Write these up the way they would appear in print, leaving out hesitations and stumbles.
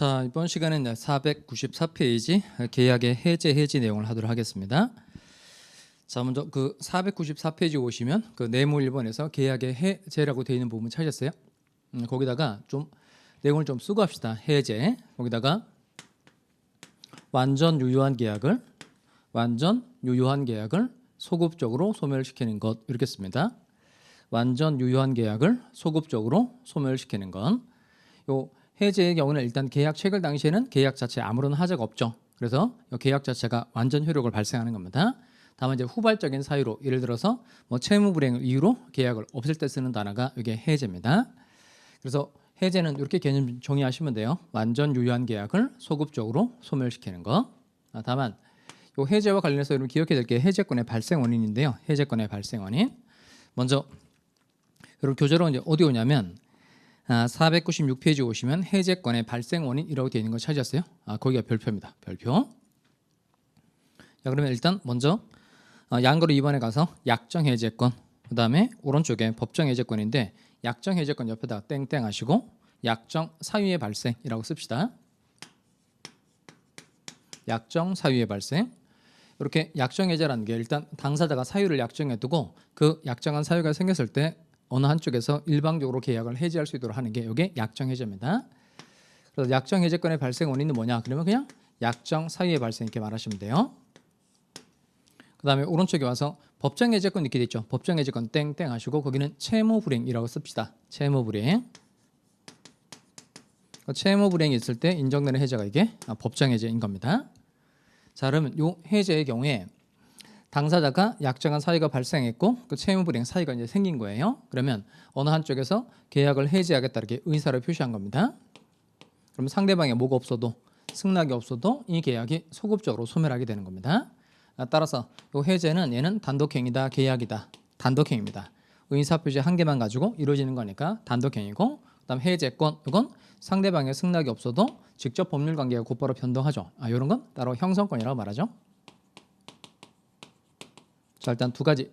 자, 이번 시간에는 494페이지 계약의 해지 내용을 하도록 하겠습니다. 자, 먼저 그 494페이지 오시면 그 네모 1번에서 계약의 해제라고 되어 있는 부분 찾으셨어요? 거기다가 좀 내용을 좀 쓰고 합시다. 해제. 거기다가 완전 유효한 계약을 소급적으로 소멸시키는 것 이렇게 씁니다. 완전 유효한 계약을 소급적으로 소멸시키는 건 요 해제의 경우는 일단 계약 체결 당시에는 계약 자체에 아무런 하자가 없죠. 그래서 계약 자체가 완전 효력을 발생하는 겁니다. 다만 이제 후발적인 사유로 예를 들어서 뭐 채무 불이행을 이유로 계약을 없앨 때 쓰는 단어가 이게 해제입니다. 그래서 해제는 이렇게 개념 정의하시면 돼요. 완전 유효한 계약을 소급적으로 소멸시키는 거. 다만 요 해제와 관련해서 여러분 기억해야 될 게 해제권의 발생 원인인데요. 해제권의 발생 원인. 먼저 여러분 교재로 이제 어디 오냐면 496페이지 오시면 해제권의 발생 원인이라고 되어 있는 거 찾으셨어요? 거기가 별표입니다. 별표. 자, 그러면 일단 먼저 양거로 2번에 가서 약정 해제권, 그 다음에 오른쪽에 법정 해제권인데 약정 해제권 옆에다가 땡땡 하시고 약정 사유의 발생이라고 씁시다. 약정 사유의 발생. 이렇게 약정 해제라는 게 일단 당사자가 사유를 약정해 두고 그 약정한 사유가 생겼을 때 어느 한쪽에서 일방적으로 계약을 해지할 수 있도록 하는 게 이게 약정 해제입니다. 그래서 약정 해제권의 발생 원인은 뭐냐? 그러면 그냥 약정 사유의 발생 이렇게 말하시면 돼요. 그 다음에 오른쪽에 와서 법정 해제권 이렇게 돼 있죠. 법정 해제권 땡땡 하시고 거기는 채무 불이행이라고 씁시다. 채무 불이행. 채무 불이행이 있을 때 인정되는 해제가 이게 법정 해제인 겁니다. 자, 그러면 이 해제의 경우에 당사자가 약정한 사유가 발생했고 그 채무 불이행 사유가 이제 생긴 거예요. 그러면 어느 한쪽에서 계약을 해지하겠다 이렇게 의사를 표시한 겁니다. 그럼 상대방에 뭐가 없어도 승낙이 없어도 이 계약이 소급적으로 소멸하게 되는 겁니다. 따라서 이 해제는 얘는 단독행위다 계약이다. 단독행위입니다. 의사표시 한 개만 가지고 이루어지는 거니까 단독행위고 그다음 해제권 이건 상대방의 승낙이 없어도 직접 법률관계가 곧바로 변동하죠. 이런 건 따로 형성권이라고 말하죠. 자, 일단 두 가지.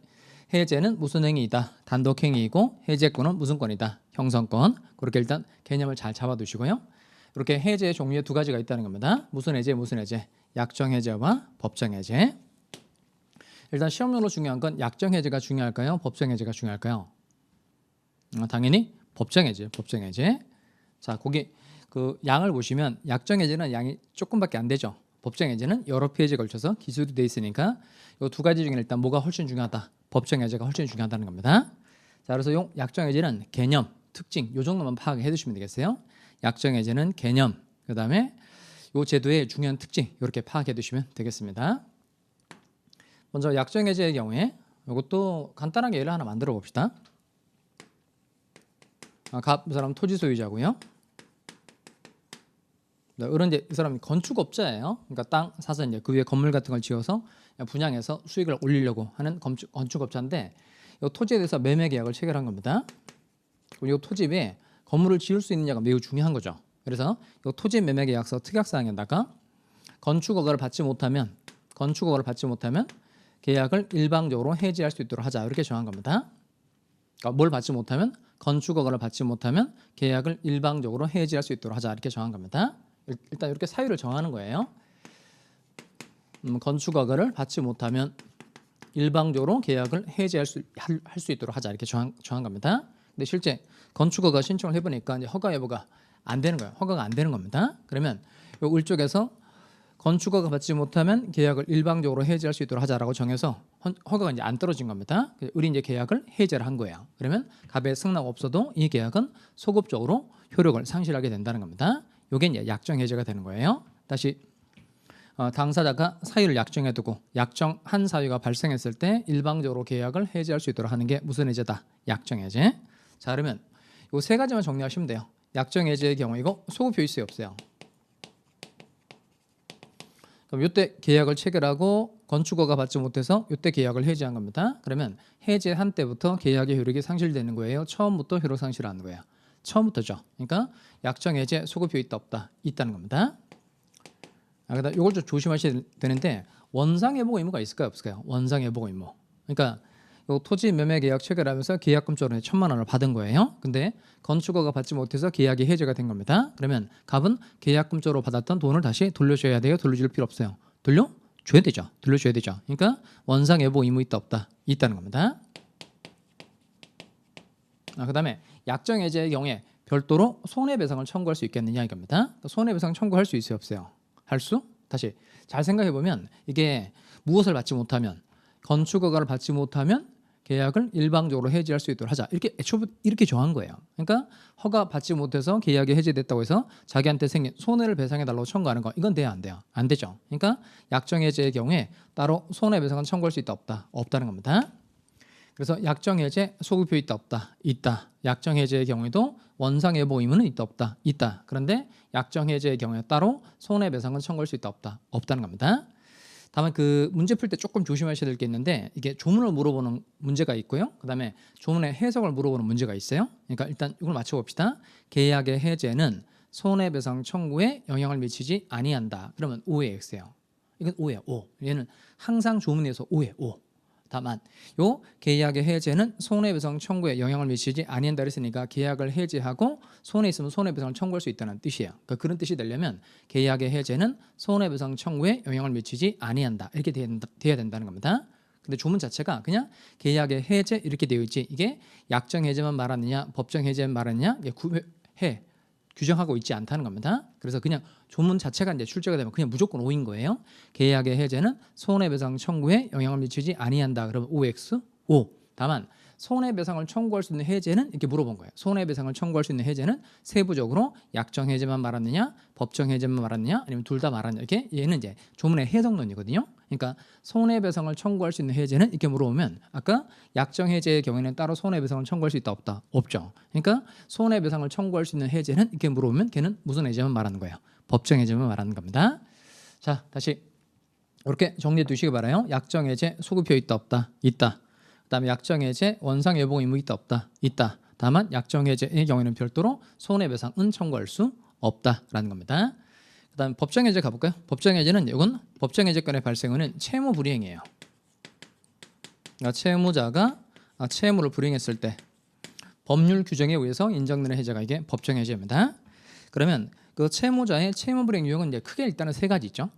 해제는 무슨 행위이다. 단독행위이고 해제권은 무슨 권이다. 형성권. 그렇게 일단 개념을 잘 잡아두시고요. 이렇게 해제의 종류에 두 가지가 있다는 겁니다. 무슨 해제, 무슨 해제. 약정 해제와 법정 해제. 일단 시험용으로 중요한 건 약정 해제가 중요할까요? 법정 해제가 중요할까요? 당연히 법정 해제, 법정 해제. 자, 거기 그 양을 보시면 약정 해제는 양이 조금밖에 안 되죠. 법정 해제는 여러 페이지에 걸쳐서 기술이 돼 있으니까 이 두 가지 중에 일단 뭐가 훨씬 중요하다. 법정 해제가 훨씬 중요하다는 겁니다. 자, 그래서 용 약정 해제는 개념, 특징 요 정도만 파악해 두시면 되겠어요. 약정 해제는 개념, 그다음에 요 제도의 중요한 특징 이렇게 파악해 두시면 되겠습니다. 먼저 약정 해제의 경우에 이것도 간단하게 예를 하나 만들어 봅시다. 갑 이 사람 토지 소유자고요. 그런데 이 사람이 건축업자예요. 그러니까 땅 사서 이제 그 위에 건물 같은 걸 지어서 분양해서 수익을 올리려고 하는 건축업자인데 이 토지에 대해서 매매 계약을 체결한 겁니다. 이 토지에 건물을 지을 수 있느냐가 매우 중요한 거죠. 그래서 이 토지 매매 계약서 특약사항에다가 건축허가를 받지 못하면 계약을 일방적으로 해지할 수 있도록 하자 이렇게 정한 겁니다. 그러니까 뭘 받지 못하면 건축허가를 받지 못하면 계약을 일방적으로 해지할 수 있도록 하자 이렇게 정한 겁니다. 일단 이렇게 사유를 정하는 거예요. 건축허가를 받지 못하면 일방적으로 계약을 해지할 수 있도록 하자 이렇게 정한 겁니다. 근데 실제 건축허가 신청을 해보니까 이제 허가 여부가 안 되는 거예요. 허가가 안 되는 겁니다. 그러면 요 을쪽에서 건축허가 받지 못하면 계약을 일방적으로 해지할 수 있도록 하자라고 정해서 허가가 이제 안 떨어진 겁니다. 을이 이제 계약을 해지를 한 거예요. 그러면 갑의 승낙 없어도 이 계약은 소급적으로 효력을 상실하게 된다는 겁니다. 이게 이제 약정 해제가 되는 거예요. 다시 당사자가 사유를 약정해 두고 약정한 사유가 발생했을 때 일방적으로 계약을 해지할 수 있도록 하는 게 무슨 해제다? 약정 해제. 자, 그러면 이 세 가지만 정리하시면 돼요. 약정 해제의 경우 이거 소급효 있어요, 없어요? 그럼 이때 계약을 체결하고 건축허가 받지 못해서 이때 계약을 해지한 겁니다. 그러면 해제한 때부터 계약의 효력이 상실되는 거예요. 처음부터 효력 상실하는 거예요. 처음부터죠. 그러니까 약정 해제 소급효 있다 없다 있다는 겁니다. 그다음 이걸 좀 조심하셔야 되는데 원상 회복 의무가 있을까요, 없을까요? 원상 회복 의무. 그러니까 요 토지 매매 계약 체결하면서 계약금적으로 1,000만 원을 받은 거예요. 근데 건축허가 받지 못해서 계약이 해제가 된 겁니다. 그러면 갑은 계약금적으로 받았던 돈을 다시 돌려줘야 돼요? 돌려줄 필요 없어요? 돌려줘야 되죠. 돌려줘야 되죠. 그러니까 원상 여부 의무 있다 없다 있다는 겁니다. 그다음에 약정 해제의 경우에 별도로 손해배상을 청구할 수 있겠느냐 이겁니다. 손해배상 청구할 수 있어요 없어요? 할 수? 다시 잘 생각해 보면 이게 무엇을 받지 못하면 건축허가를 받지 못하면 계약을 일방적으로 해지할 수 있도록 하자. 이렇게 애초부터 이렇게 정한 거예요. 그러니까 허가 받지 못해서 계약이 해지됐다고 해서 자기한테 생긴 손해를 배상해 달라고 청구하는 거 이건 돼요 안 돼요? 안 되죠. 그러니까 약정 해제의 경우에 따로 손해배상은 청구할 수 있다 없다? 없다는 겁니다. 그래서 약정 해제 소급표 있다 없다? 있다. 약정 해제의 경우에도 원상 여부 의무는 있다 없다? 있다. 그런데 약정 해제의 경우에 따로 손해배상은 청구할 수 있다 없다? 없다는 겁니다. 다만 그 문제 풀 때 조금 조심하셔야 될 게 있는데 이게 조문을 물어보는 문제가 있고요. 그다음에 조문의 해석을 물어보는 문제가 있어요. 그러니까 일단 이걸 맞춰봅시다. 계약의 해제는 손해배상 청구에 영향을 미치지 아니한다. 그러면 O의 X예요. 이건 O예요. O. 얘는 항상 조문에서 O예요. O. 다만 요 계약의 해제는 손해배상 청구에 영향을 미치지 아니한다 그랬으니까 계약을 해제하고 손해 있으면 손해배상을 청구할 수 있다는 뜻이에요. 그러니까 그런 뜻이 되려면 계약의 해제는 손해배상 청구에 영향을 미치지 아니한다 이렇게 돼야 된다는 겁니다. 근데 조문 자체가 그냥 계약의 해제 이렇게 되어 있지 이게 약정 해제만 말하느냐 법정 해제만 말하느냐 구해 규정하고 있지 않다는 겁니다. 그래서 그냥 조문 자체가 이제 출제가 되면 그냥 무조건 O인 거예요. 계약의 해제는 손해배상 청구에 영향을 미치지 아니한다. 그러면 OX O. 다만 손해배상을 청구할 수 있는 해제는 이렇게 물어본 거예요. 손해배상을 청구할 수 있는 해제는 세부적으로 약정 해제만 말하느냐, 법정 해제만 말하느냐, 아니면 둘 다 말하느냐 이렇게 얘는 이제 조문의 해석론이거든요. 그러니까 손해배상을 청구할 수 있는 해제는 이렇게 물어보면 아까 약정 해제의 경우에는 따로 손해배상을 청구할 수 있다 없다? 없죠. 그러니까 손해배상을 청구할 수 있는 해제는 이렇게 물어보면 걔는 무슨 해제만 말하는 거예요? 법정 해제만 말하는 겁니다. 자, 다시 이렇게 정리해 두시기 바라요. 약정 해제 소급표 있다 없다? 있다. 그다음에 약정 해제 원상 여부 의무 있다 없다? 있다. 다만 약정 해제의 경우에는 별도로 손해배상은 청구할 수 없다라는 겁니다. 그다음 법정 해제 가볼까요? 법정 해제는 이건 법정 해제권의 발생은 채무 불이행이에요. 그러니까 채무자가 채무를 불이행했을 때 법률 규정에 의해서 인정되는 해제가 이게 법정 해제입니다. 그러면 그 채무자의 채무 불이행 유형은 이제 크게 일단은 세 가지 있죠.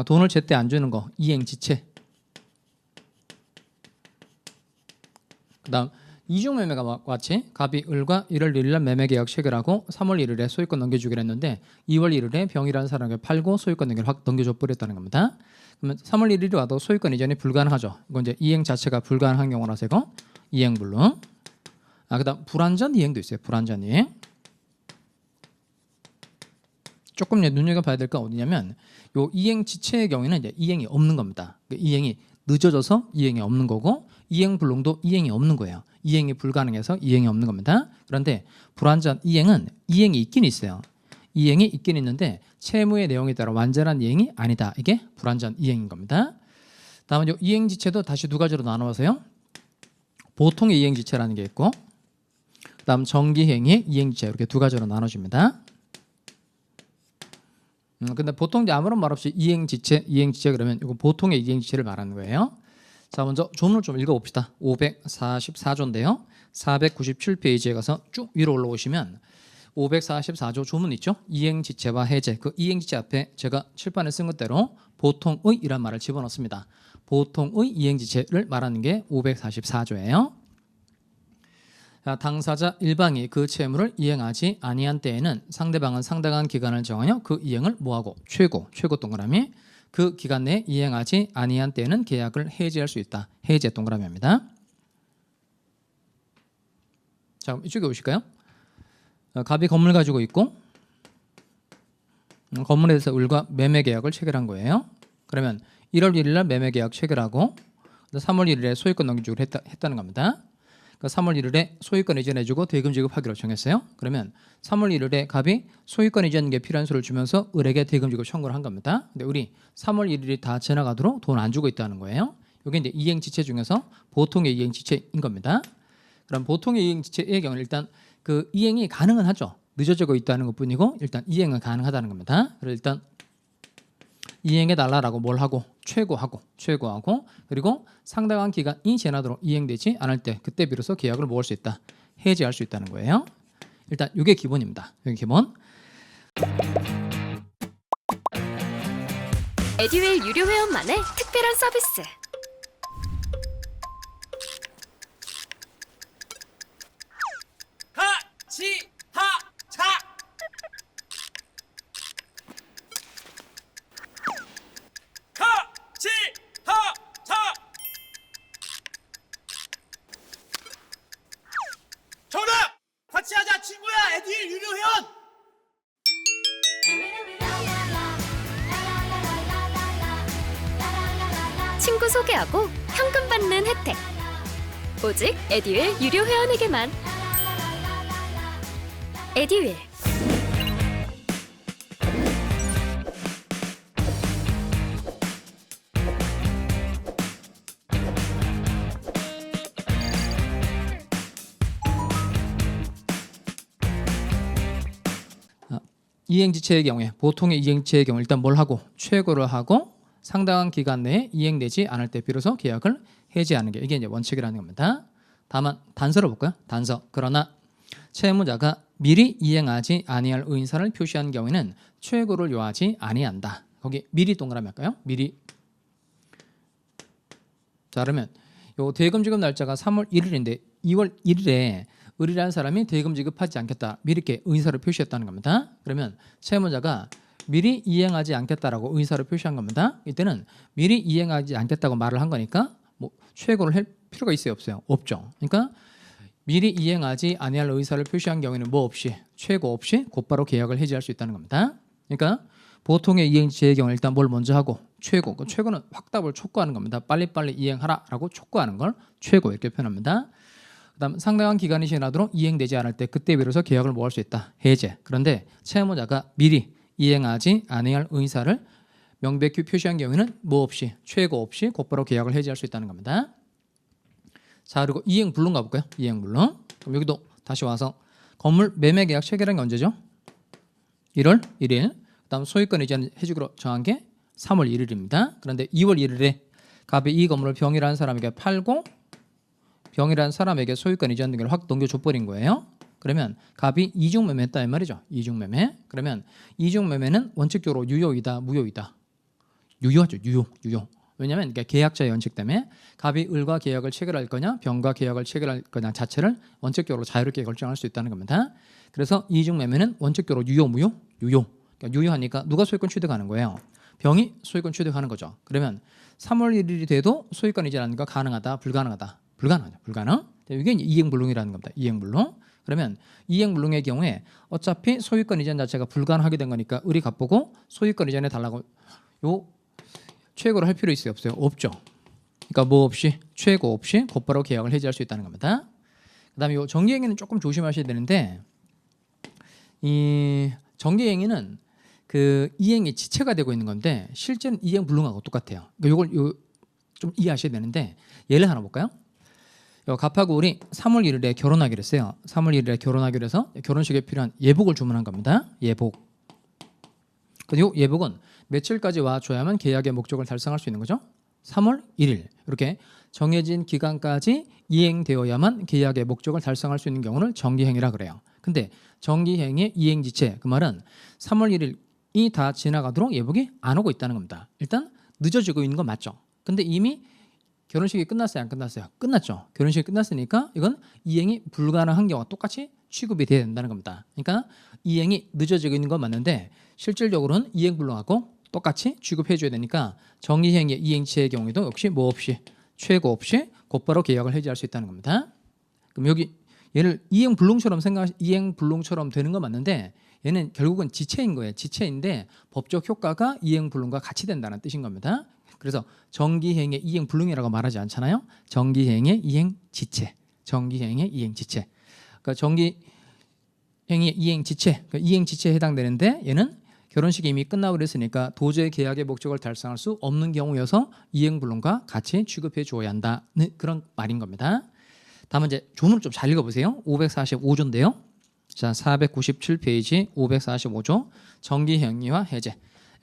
돈을 제때 안 주는 거, 이행지체. 그다음 이중매매가 같이 갑이 을과 1월 1일 날 매매계약 체결하고 3월 1일에 소유권 넘겨주기로 했는데 2월 1일에 병이라는 사람에게 팔고 소유권 넘겨를 확 넘겨줘 버렸다는 겁니다. 그러면 3월 1일이 와도 소유권 이전이 불가능하죠. 이건 이제 이행 자체가 불가능한 경우라서 이거 이행불능. 그다음 불완전 이행도 있어요. 불완전 이행. 조금 눈여겨봐야 될 건 어디냐면 요 이행 지체의 경우에는 이제 이행이 없는 겁니다. 이행이 늦어져서 이행이 없는 거고 이행 불능도 이행이 없는 거예요. 이행이 불가능해서 이행이 없는 겁니다. 그런데 불완전 이행은 이행이 있긴 있어요. 이행이 있긴 있는데 채무의 내용에 따라 완전한 이행이 아니다. 이게 불완전 이행인 겁니다. 다음은 요 이행 지체도 다시 두 가지로 나누어서요. 보통의 이행 지체라는 게 있고 그다음 정기행위 이행 지체 이렇게 두 가지로 나눠집니다. 근데 보통 이제 아무런 말 없이 이행지체 그러면 이거 보통의 이행지체를 말하는 거예요. 자, 먼저 조문을 좀 읽어봅시다. 544조인데요. 497페이지에 가서 쭉 위로 올라오시면 544조 조문 있죠? 이행지체와 해제. 그 이행지체 앞에 제가 칠판에 쓴 것대로 보통의 이란 말을 집어넣습니다. 보통의 이행지체를 말하는 게 544조예요. 당사자 일방이 그 채무를 이행하지 아니한 때에는 상대방은 상당한 기간을 정하여 그 이행을 뭐하고 최고 동그라미 그 기간 내에 이행하지 아니한 때에는 계약을 해지할 수 있다. 해제 동그라미입니다. 자, 이쪽에 오실까요? 갑이 건물 가지고 있고 건물에 대해서 을과 매매 계약을 체결한 거예요. 그러면 1월 1일 날 매매 계약 체결하고 3월 1일에 소유권 넘기주기로 했다는 겁니다. 3월 1일에 소유권 이전해주고 대금 지급하기로 정했어요. 그러면 3월 1일에 갑이 소유권 이전에 필요한 수를 주면서 을에게 대금 지급 청구를 한 겁니다. 근데 우리 3월 1일이 다 지나가도록 돈 안 주고 있다는 거예요. 이게 이제 이행지체 중에서 보통의 이행지체인 겁니다. 그럼 보통의 이행지체의 경우는 일단 그 이행이 가능은 하죠. 늦어지고 있다는 것뿐이고 일단 이행은 가능하다는 겁니다. 그래서 일단 이행해 달라라고 뭘 하고 최고하고 그리고 상당한 기간이 지나도록 이행되지 않을 때 그때 비로소 계약을 뭐 할 수 있다? 해지할 수 있다는 거예요. 일단 이게 기본입니다. 이게 기본. 에듀윌 유료 회원만의 특별한 서비스. 하치하차 하치하차 정답! 같이 하자 친구야 에듀윌 유료 회원 친구 소개하고 현금 받는 혜택. 오직 에듀윌 유료 회원에게만. 에듀윌. 이행지체의 경우에 보통의 이행지체의 경우 일단 뭘 하고 최고를 하고 상당한 기간 내에 이행되지 않을 때 비로소 계약을 해지하는 게 이게 이제 원칙이라는 겁니다. 다만 단서를 볼까요? 단서. 그러나 채무자가 미리 이행하지 아니할 의사를 표시한 경우에는 최고를 요하지 아니한다. 거기 미리 동그라미 할까요? 미리. 자 그러면 요 대금 지급 날짜가 3월 1일인데 2월 1일에 을이라는 사람이 대금 지급하지 않겠다. 미리 이렇게 의사를 표시했다는 겁니다. 그러면 채무자가 미리 이행하지 않겠다라고 의사를 표시한 겁니다. 이때는 미리 이행하지 않겠다고 말을 한 거니까 뭐 최고를 할 필요가 있어요, 없어요? 없죠. 그러니까 미리 이행하지 아니할 의사를 표시한 경우에는 뭐 없이 최고 없이 곧바로 계약을 해지할 수 있다는 겁니다. 그러니까 보통의 이행지의 경우 일단 뭘 먼저 하고 최고. 그 최고는 확답을 촉구하는 겁니다. 빨리빨리 이행하라라고 촉구하는 걸 최고 이렇게 표현합니다. 그다음 상당한 기간이 지나도록 이행되지 않을 때 그때 비로소 계약을 뭐 할 수 있다. 해제. 그런데 채무자가 미리 이행하지 아니할 의사를 명백히 표시한 경우에는 뭐 없이 최고 없이 곧바로 계약을 해지할 수 있다는 겁니다. 자 그리고 이행불능 가볼까요? 이행불능. 그럼 여기도 다시 와서 건물 매매 계약 체결한 게 언제죠? 1월 1일. 그다음 소유권 이전 해주기로 정한 게 3월 1일입니다. 그런데 2월 1일에 갑이 이 건물을 병이라는 사람에게 팔고 병이라는 사람에게 소유권 이전 등기를 확 넘겨줘버린 거예요. 그러면 갑이 이중매매했다 이 말이죠. 이중매매. 그러면 이중매매는 원칙적으로 유효이다, 무효이다. 유효하죠. 유효. 왜냐하면 계약자의 원칙 때문에 갑이 을과 계약을 체결할 거냐, 병과 계약을 체결할 거냐 자체를 원칙적으로 자유롭게 결정할 수 있다는 겁니다. 그래서 이중매매는 원칙적으로 유효, 무효, 유효. 그러니까 유효하니까 누가 소유권 취득하는 거예요? 병이 소유권 취득하는 거죠. 그러면 3월 1일이 돼도 소유권 이전하는 거 가능하다, 불가능하다. 불가능하죠. 불가능. 이게 이행불능이라는 겁니다. 이행불능. 그러면 이행불능의 경우에 어차피 소유권 이전 자체가 불가능하게 된 거니까 을이 갚고 소유권 이전해 달라고 요 최고를 할 필요 있어요, 없어요? 없죠. 그러니까 뭐 없이 최고 없이 곧바로 계약을 해지할 수 있다는 겁니다. 그다음에 요 정기행위는 조금 조심하셔야 되는데 이 정기행위는 그 이행의 지체가 되고 있는 건데 실제는 이행불능하고 똑같아요. 그러니까 요걸 좀 이해하셔야 되는데 예를 하나 볼까요? 갑하고 을이 3월 1일에 결혼하기로 했어요. 3월 1일에 결혼하기로 해서 결혼식에 필요한 예복을 주문한 겁니다. 예복. 이 예복은 며칠까지 와줘야만 계약의 목적을 달성할 수 있는 거죠? 3월 1일. 이렇게 정해진 기간까지 이행되어야만 계약의 목적을 달성할 수 있는 경우를 정기행위라 그래요. 근데 정기행위의 이행지체, 그 말은 3월 1일이 다 지나가도록 예복이 안 오고 있다는 겁니다. 일단 늦어지고 있는 건 맞죠? 근데 이미 결혼식이 끝났어요? 안 끝났어요? 끝났죠. 결혼식이 끝났으니까 이건 이행이 불가능한 경우와 똑같이 취급이 돼야 된다는 겁니다. 그러니까 이행이 늦어지고 있는 건 맞는데 실질적으로는 이행불능하고 똑같이 취급해 줘야 되니까 정기행위 이행치의 경우에도 역시 뭐 없이 최고 없이 곧바로 계약을 해지할 수 있다는 겁니다. 그럼 여기 얘를 이행불능처럼 이행불능처럼 되는 건 맞는데 얘는 결국은 지체인 거예요. 지체인데 법적 효과가 이행불능과 같이 된다는 뜻인 겁니다. 그래서 정기행위 이행불능이라고 말하지 않잖아요. 정기행위 이행지체, 정기행위 이행지체. 그러니까 정기행위 이행지체, 그러니까 이행지체에 해당되는데 얘는 결혼식이 이미 끝나고 그랬으니까 도저히 계약의 목적을 달성할 수 없는 경우여서 이행불능과 같이 취급해 주어야 한다는 그런 말인 겁니다. 다음 이제 조문을 좀 잘 읽어보세요. 545조인데요. 자, 497페이지 545조 정기행위와 해제.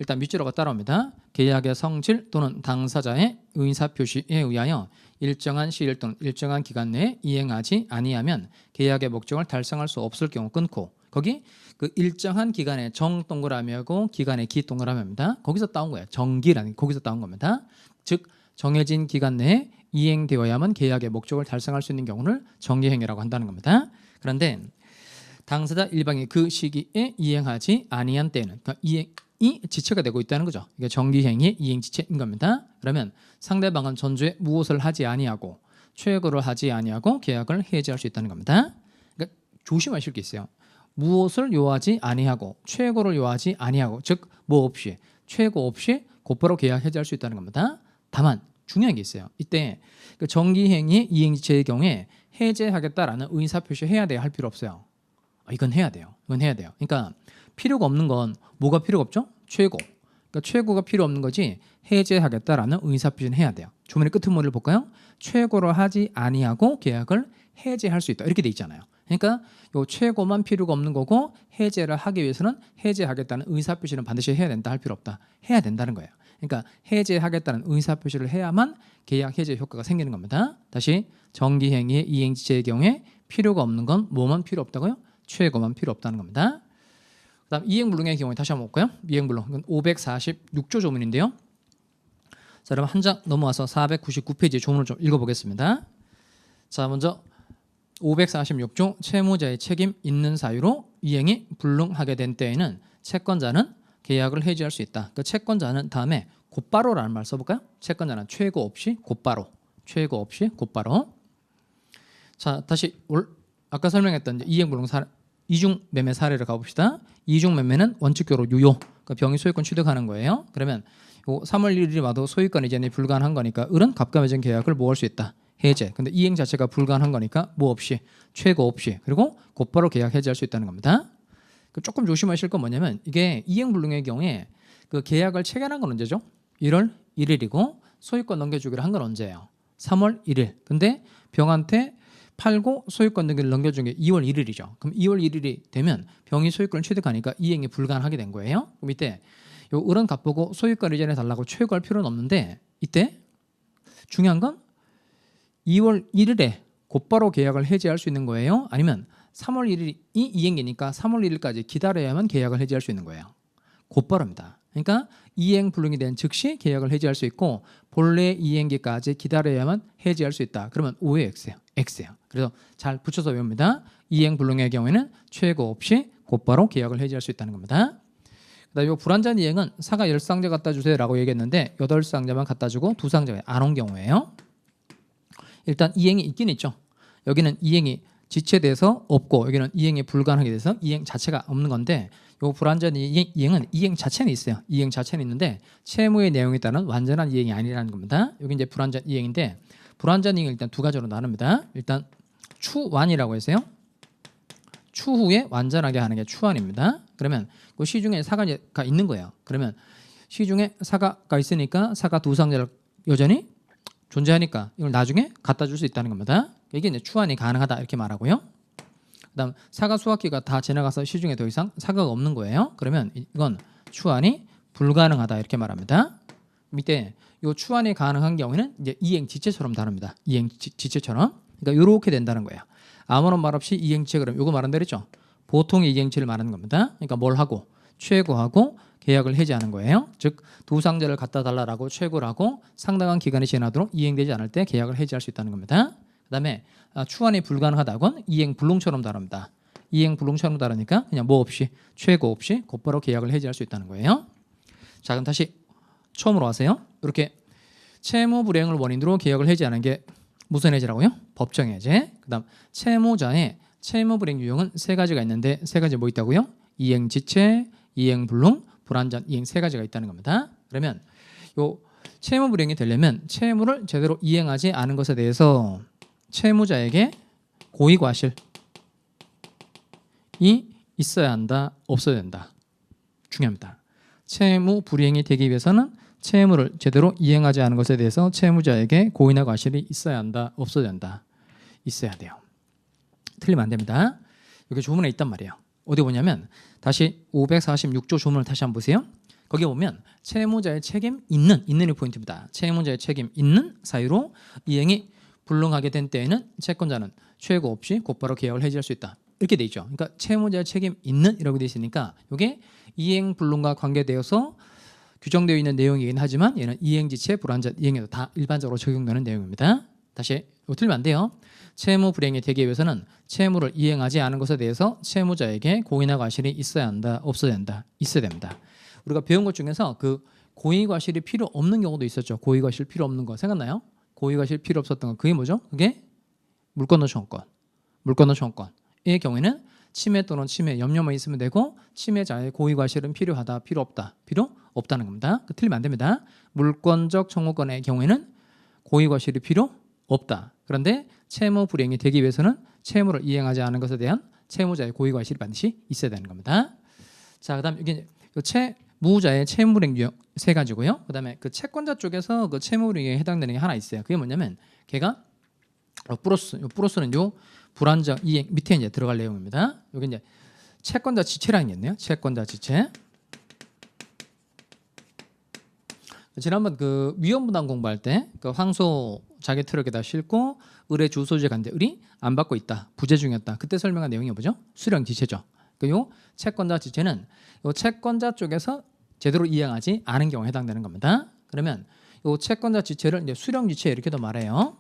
일단 밑줄어가 따라옵니다. 계약의 성질 또는 당사자의 의사표시에 의하여 일정한 시일 또는 일정한 기간 내에 이행하지 아니하면 계약의 목적을 달성할 수 없을 경우 끊고, 거기 그 일정한 기간에 정 동그라미하고 기간에 기 동그라미입니다. 거기서 따온 거예요. 정기라는 거기서 따온 겁니다. 즉 정해진 기간 내에 이행되어야만 계약의 목적을 달성할 수 있는 경우를 정기행위라고 한다는 겁니다. 그런데 당사자 일방이 그 시기에 이행하지 아니한 때는, 그러니까 이행이 지체가 되고 있다는 거죠. 이게 정기행위의 이행지체인 겁니다. 그러면 상대방은 전주에 무엇을 하지 아니하고 최고를 하지 아니하고 계약을 해지할 수 있다는 겁니다. 그러니까 조심하실 게 있어요. 무엇을 요하지 아니하고 최고를 요하지 아니하고, 즉 뭐 없이 최고 없이 곧바로 계약 해지할 수 있다는 겁니다. 다만 중요한 게 있어요. 이때 그 정기행위 이행지체의 경우에 해제하겠다라는 의사표시 해야 돼요, 할 필요 없어요. 이건 해야 돼요. 이건 해야 돼요. 그러니까 필요가 없는 건 뭐가 필요가 없죠? 최고. 그러니까 최고가 필요 없는 거지 해제하겠다라는 의사표시는 해야 돼요. 주문의 끄트머리를 볼까요? 최고로 하지 아니하고 계약을 해제할 수 있다. 이렇게 돼 있잖아요. 그러니까 요 최고만 필요가 없는 거고 해제를 하기 위해서는 해제하겠다는 의사표시는 반드시 해야 된다, 할 필요 없다. 해야 된다는 거예요. 그러니까 해제하겠다는 의사표시를 해야만 계약 해제 효과가 생기는 겁니다. 다시 정기행위의 이행지체의 경우에 필요가 없는 건 뭐만 필요 없다고요? 최고만 필요 없다는 겁니다. 그다음 이행불능의 경우에 다시 한번 볼까요? 이행불능 이건 546조 조문인데요. 자, 여러분 한 장 넘어와서 499페이지 조문을 좀 읽어보겠습니다. 자, 먼저 546조 채무자의 책임 있는 사유로 이행이 불능하게 된 때에는 채권자는 계약을 해지할 수 있다. 그 채권자는 다음에 곧바로라는 말 써볼까요? 채권자는 최고 없이 곧바로, 최고 없이 곧바로. 자, 다시 아까 설명했던 이행불능 이중 매매 사례를 가봅시다. 이중 매매는 원칙적으로 유효, 그러니까 병이 소유권 취득하는 거예요. 그러면 3월 1일이 와도 소유권 이전이 불가능한 거니까 을은 갑과 매진 계약을 뭐 할 수 있다? 해제. 근데 이행 자체가 불가능한 거니까 뭐 없이, 최고 없이, 그리고 곧바로 계약 해지할 수 있다는 겁니다. 조금 조심하실 건 뭐냐면 이게 이행불능의 경우에 그 계약을 체결한 건 언제죠? 1월 1일이고 소유권 넘겨주기를 한 건 언제예요? 3월 1일. 근데 병한테 팔고 소유권 등기를 넘겨준 게 2월 1일이죠. 그럼 2월 1일이 되면 병이 소유권을 취득하니까 이행이 불가능하게 된 거예요. 그럼 이때 요 을은 갚고 소유권 이전해 달라고 최고할 필요는 없는데, 이때 중요한 건 2월 1일에 곧바로 계약을 해지할 수 있는 거예요? 아니면 3월 1일이 이행기니까 3월 1일까지 기다려야만 계약을 해지할 수 있는 거예요? 곧바로입니다. 그러니까 이행 불능이 된 즉시 계약을 해지할 수 있고 본래 이행기까지 기다려야만 해지할 수 있다. 그러면 5의 X예요. X예요. 그래서 잘 붙여서 외웁니다. 이행 불능의 경우에는 최고 없이 곧바로 계약을 해지할 수 있다는 겁니다. 그다음에 이 불완전 이행은 사가 10상자 갖다 주세요라고 얘기했는데 8상자만 갖다 주고 2상자가 안 온 경우예요. 일단 이행이 있긴 있죠. 여기는 이행이 지체돼서 없고 여기는 이행이 불가능하게 돼서 이행 자체가 없는 건데, 이 불완전 이행은 이행 자체는 있어요. 이행 자체는 있는데 채무의 내용에 따른 완전한 이행이 아니라는 겁니다. 여기 이제 불완전 이행인데, 불완전 이행을 일단 두 가지로 나눕니다. 일단 추완이라고 해서요. 추후에 완전하게 하는 게 추완입니다. 그러면 그 시중에 사가가 있는 거예요. 그러면 시중에 사가가 있으니까 사가 2상자를 여전히 존재하니까 이걸 나중에 갖다 줄 수 있다는 겁니다. 이게 이제 추환이 가능하다 이렇게 말하고요. 그다음 사가 수확기가 다 지나가서 시중에 더 이상 사가가 없는 거예요. 그러면 이건 추환이 불가능하다 이렇게 말합니다. 밑에 이 추환이 가능한 경우에는 이제 이행 지체처럼 다릅니다. 이행 지체처럼. 그러니까 이렇게 된다는 거예요. 아무런 말 없이 이행지체, 그럼 이거 말한 대로 했죠. 보통의 이행지체를 말하는 겁니다. 그러니까 뭘 하고 최고하고 계약을 해지하는 거예요. 즉 2상자를 갖다 달라라고 최고를 하고 상당한 기간이 지나도록 이행되지 않을 때 계약을 해지할 수 있다는 겁니다. 그다음에 추환이 불가능하다곤 이행 불능처럼 다릅니다. 이행 불능처럼 다르니까 그냥 뭐 없이 최고 없이 곧바로 계약을 해지할 수 있다는 거예요. 자, 그럼 다시 처음으로 하세요. 이렇게 채무 불이행을 원인으로 계약을 해지하는 게 무슨 해지라고요? 법정 해지. 그다음 채무자의 채무 불이행 유형은 3가지가 있는데 3가지 뭐 있다고요? 이행 지체, 이행 불능, 불완전 이행 3가지가 있다는 겁니다. 그러면 요 채무 불이행이 되려면 채무를 제대로 이행하지 않은 것에 대해서 채무자에게 고의과실이 있어야 한다, 없어야 된다. 중요합니다. 채무 불이행이 되기 위해서는 채무를 제대로 이행하지 않은 것에 대해서 채무자에게 고의나 과실이 있어야 한다, 없어야 된다. 있어야 돼요. 틀리면 안 됩니다. 여기 조문에 있단 말이에요. 어디 보냐면 다시 546조 조문을 다시 한번 보세요. 거기에 보면 채무자의 책임 있는이 포인트입니다. 채무자의 책임 있는 사유로 이행이 불능하게 된 때에는 채권자는 최고 없이 곧바로 계약을 해지할 수 있다. 이렇게 돼 있죠. 그러니까 채무자의 책임 있는이라고 돼 있으니까 이게 이행 불능과 관계되어서 규정되어 있는 내용이긴 하지만 얘는 이행지체 불완전 이행에도 다 일반적으로 적용되는 내용입니다. 다시 이거 틀리면 안 돼요. 채무 불이행이 되기 위해서는 채무를 이행하지 않은 것에 대해서 채무자에게 고의나 과실이 있어야 한다, 없어야 한다, 있어야 됩니다. 우리가 배운 것 중에서 그 고의 과실이 필요 없는 경우도 있었죠. 고의 과실 필요 없는 거 생각나요? 고의 과실 필요 없었던 거 그게 뭐죠? 그게 물건노 청구권. 물건노 청구권의 경우에는 침해 또는 침해 염려만 있으면 되고 침해자의 고의 과실은 필요하다, 필요 없다, 필요 없다는 겁니다. 틀리면 안 됩니다. 물권적 청구권의 경우에는 고의 과실이 필요 없다. 그런데 채무 불이행이 되기 위해서는 채무를 이행하지 않은 것에 대한 채무자의 고의 과실이 반드시 있어야 되는 겁니다. 자, 그다음 이게 채무자의 채무 불이행 유형 세 가지고요. 그다음에 그 채권자 쪽에서 그 채무 불이행에 해당되는 게 하나 있어요. 그게 뭐냐면 걔가 플러스는 요 불완전 이행 밑에 이제 들어갈 내용입니다. 여기 이제 채권자 지체라는 게 있네요. 채권자 지체. 지난번 그 위험부담 공부할 때 그 황소 자기 트럭에다 싣고 의뢰 주소지에 갔는데 의리 안 받고 있다, 부재 중이었다. 그때 설명한 내용이 뭐죠? 수령 지체죠. 요 채권자 지체는 요 채권자 쪽에서 제대로 이행하지 않은 경우에 해당되는 겁니다. 그러면 요 채권자 지체를 이제 수령 지체 이렇게도 말해요.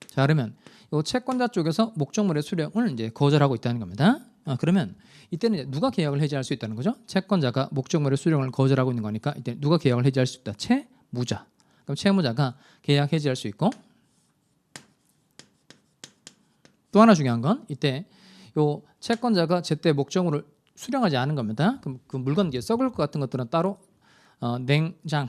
자, 그러면 요 채권자 쪽에서 목적물의 수령을 이제 거절하고 있다는 겁니다. 그러면 이때는 이제 누가 계약을 해지할 수 있다는 거죠? 채권자가 목적물의 수령을 거절하고 있는 거니까 이때 누가 계약을 해지할 수 있다? 채무자. 그럼 채무자가 계약 해지할 수 있고 또 하나 중요한 건 이때 요 채권자가 제때 목적물을 수령하지 않은 겁니다. 그럼 그 물건 이제 썩을 것 같은 것들은 따로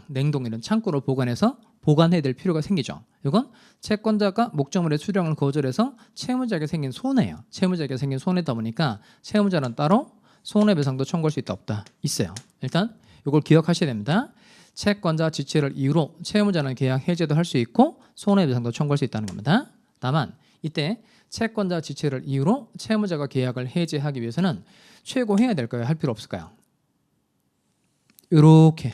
냉동 이런 창고로 보관해야 될 필요가 생기죠. 이건 채권자가 목적물의 수령을 거절해서 채무자에게 생긴 손해예요. 채무자에게 생긴 손해다 보니까 채무자는 따로 손해배상도 청구할 수 있다 없다 있어요. 일단 이걸 기억하셔야 됩니다. 채권자 지체를 이유로 채무자는 계약 해제도 할 수 있고 손해배상도 청구할 수 있다는 겁니다. 다만 이때 채권자 지체를 이유로 채무자가 계약을 해제하기 위해서는 최고해야 될까요? 할 필요 없을까요? 이렇게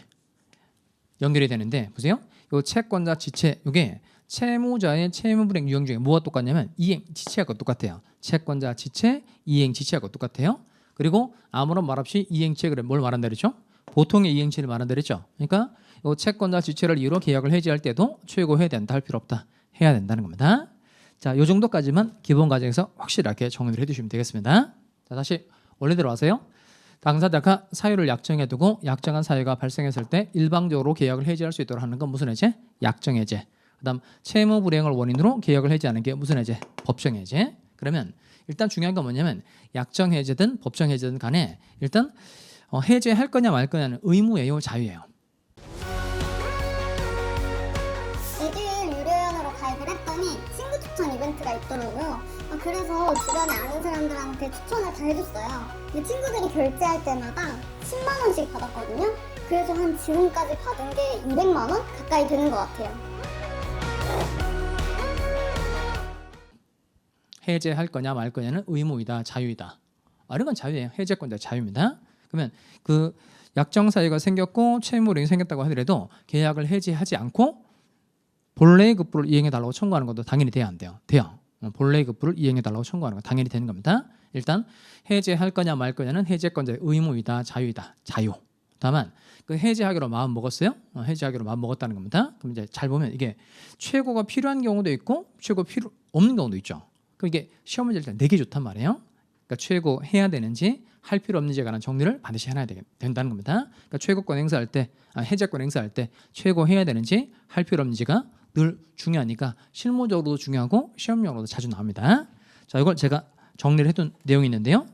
연결이 되는데 보세요. 이 채권자 지체 이게 채무자의 채무불이행 유형 중에 뭐가 똑같냐면 이행 지체하고 똑같아요. 채권자 지체, 이행 지체하고 똑같아요. 그리고 아무런 말 없이 이행지체를 뭘 말한다 그랬죠? 보통의 이행치를 말한다 그랬죠. 그러니까 이 채권자 지체를 이유로 계약을 해지할 때도 최고해야 된다 할 필요 없다. 해야 된다는 겁니다. 자, 이 정도까지만 기본 과정에서 확실하게 정리를 해주시면 되겠습니다. 자, 다시 원래대로 와서요. 당사자가 사유를 약정해두고 약정한 사유가 발생했을 때 일방적으로 계약을 해지할 수 있도록 하는 건 무슨 해제? 약정해제. 그다음 채무 불이행을 원인으로 계약을 해지하는 게 무슨 해제? 법정해제. 그러면 일단 중요한 건 뭐냐면 약정해제든 법정해제든 간에 일단 해제할 거냐 말 거냐는 의무예요, 자유예요? 에듀윌 유료연으로 가입을 했더니 친구 추천 이벤트가 있더라고요. 그래서 주변에 아는 사람들한테 추천을 다 해줬어요. 근데 친구들이 결제할 때마다 10만 원씩 받았거든요. 그래서 한 지금까지 받은 게 200만 원 가까이 되는 것 같아요. 해제할 거냐 말 거냐는 의무이다, 자유이다. 이런 건 자유예요. 해제권자 자유입니다. 그러면 그 약정 사유가 생겼고 채무불이행이 생겼다고 하더라도 계약을 해지하지 않고 본래의 급부를 이행해 달라고 청구하는 것도 당연히 돼야 안 돼요. 돼요. 본래의 급부를 이행해 달라고 청구하는 건 당연히 되는 겁니다. 일단 해제할 거냐 말 거냐는 해제권자의 의무이다, 자유이다. 자유. 다만 그 해제하기로 마음 먹었어요? 해제하기로 마음 먹었다는 겁니다. 그럼 이제 잘 보면 이게 최고가 필요한 경우도 있고 최고 필요 없는 경우도 있죠. 그럼 이게 시험 문제일 때 내게 좋단 말이에요. 그러니까 최고 해야 되는지 할 필요 없는지에 관한 정리를 반드시 해놔야 된다는 겁니다. 그러니까 최고권 행사할 때, 해제권 행사할 때 최고 해야 되는지 할 필요 없는지가 늘 중요하니까 실무적으로도 중요하고 시험용으로도 자주 나옵니다. 자, 이걸 제가 정리를 해둔 내용이 있는데요.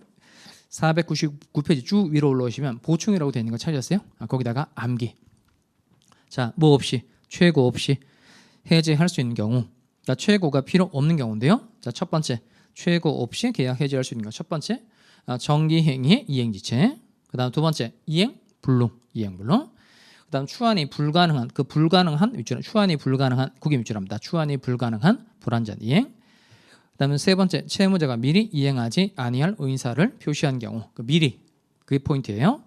499페이지 쭉 위로 올라오시면 보충이라고 되어 있는 거 찾으셨어요? 거기다가 암기. 자, 뭐 없이 최고 없이 해제할 수 있는 경우, 자, 최고가 필요 없는 경우인데요. 자, 첫 번째 최고 없이 계약 해제할 수 있는 거 첫 번째 정기행위의 이행지체. 그다음 두 번째 이행 불능. 그다음 추한이 불가능한 위치는 추한이 불가능한 국임 위치랍니다. 추한이 불가능한 불완전 이행. 그다음에 세 번째 채무자가 미리 이행하지 아니할 의사를 표시한 경우. 미리 그게 포인트예요.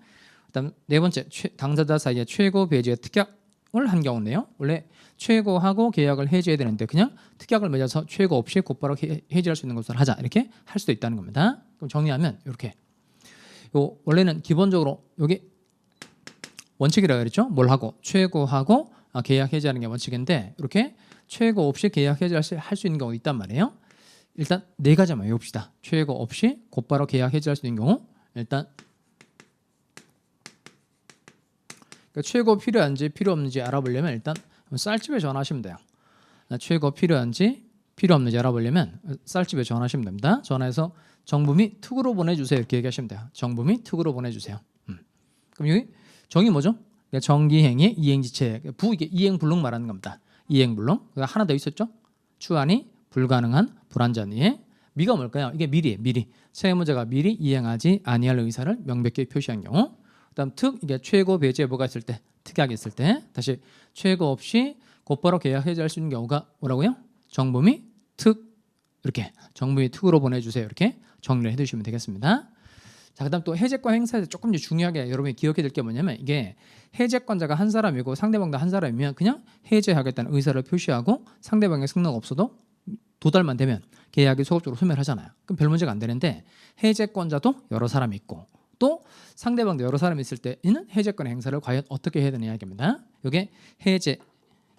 그다음 네 번째 당사자 사이에 최고 배제의 특약을 한 경우인데요. 원래 최고하고 계약을 해지해야 되는데 그냥 특약을 맺어서 최고 없이 곧바로 해지할 수 있는 것을 하자 이렇게 할 수도 있다는 겁니다. 그럼 정리하면 이렇게 요 원래는 기본적으로 여기 원칙이라고 그랬죠. 뭘 하고 최고하고 계약 해지하는 게 원칙인데 이렇게 최고 없이 계약 해지할 수 있는 경우도 있단 말이에요. 일단 네 가지만 외웁시다. 최고 없이 곧바로 계약 해지할 수 있는 경우 일단 그러니까 최고 필요한지 필요 없는지 알아보려면 일단 쌀집에 전화하시면 돼요. 최고 필요한지 필요 없는지 알아보려면 쌀집에 전화하시면 됩니다. 전화해서 정부 및 특으로 보내주세요 이렇게 얘기하시면 돼요. 정부 및 특으로 보내주세요. 그럼 여기 정의 뭐죠? 그러니까 정기행위 이행지체 이게 이행불능 말하는 겁니다. 이행불능 하나 더 있었죠? 추안이 불가능한 불완전 이행 미가 뭘까요? 이게 미리 채무자가 미리 이행하지 아니할 의사를 명백히 표시한 경우. 그다음 특 이게 최고 배제 뭐가 있을 때 특약이 있을 때 다시 최고 없이 곧바로 계약 해지할 수 있는 경우가 뭐라고요? 정부 및 특 이렇게 정부 및 특으로 보내주세요 이렇게 정리를 해두시면 되겠습니다. 자 그다음 또 해제권 행사에서 조금 중요하게 여러분이 기억해야 될 게 뭐냐면 이게 해제권자가 한 사람이고 상대방도 한 사람이면 그냥 해제하겠다는 의사를 표시하고 상대방의 승낙 없어도 도달만 되면 계약이 소급적으로 소멸하잖아요. 그럼 별 문제가 안 되는데 해제권자도 여러 사람이 있고 또 상대방도 여러 사람이 있을 때는 해제권의 행사를 과연 어떻게 해야 되느냐 이야기입니다. 이게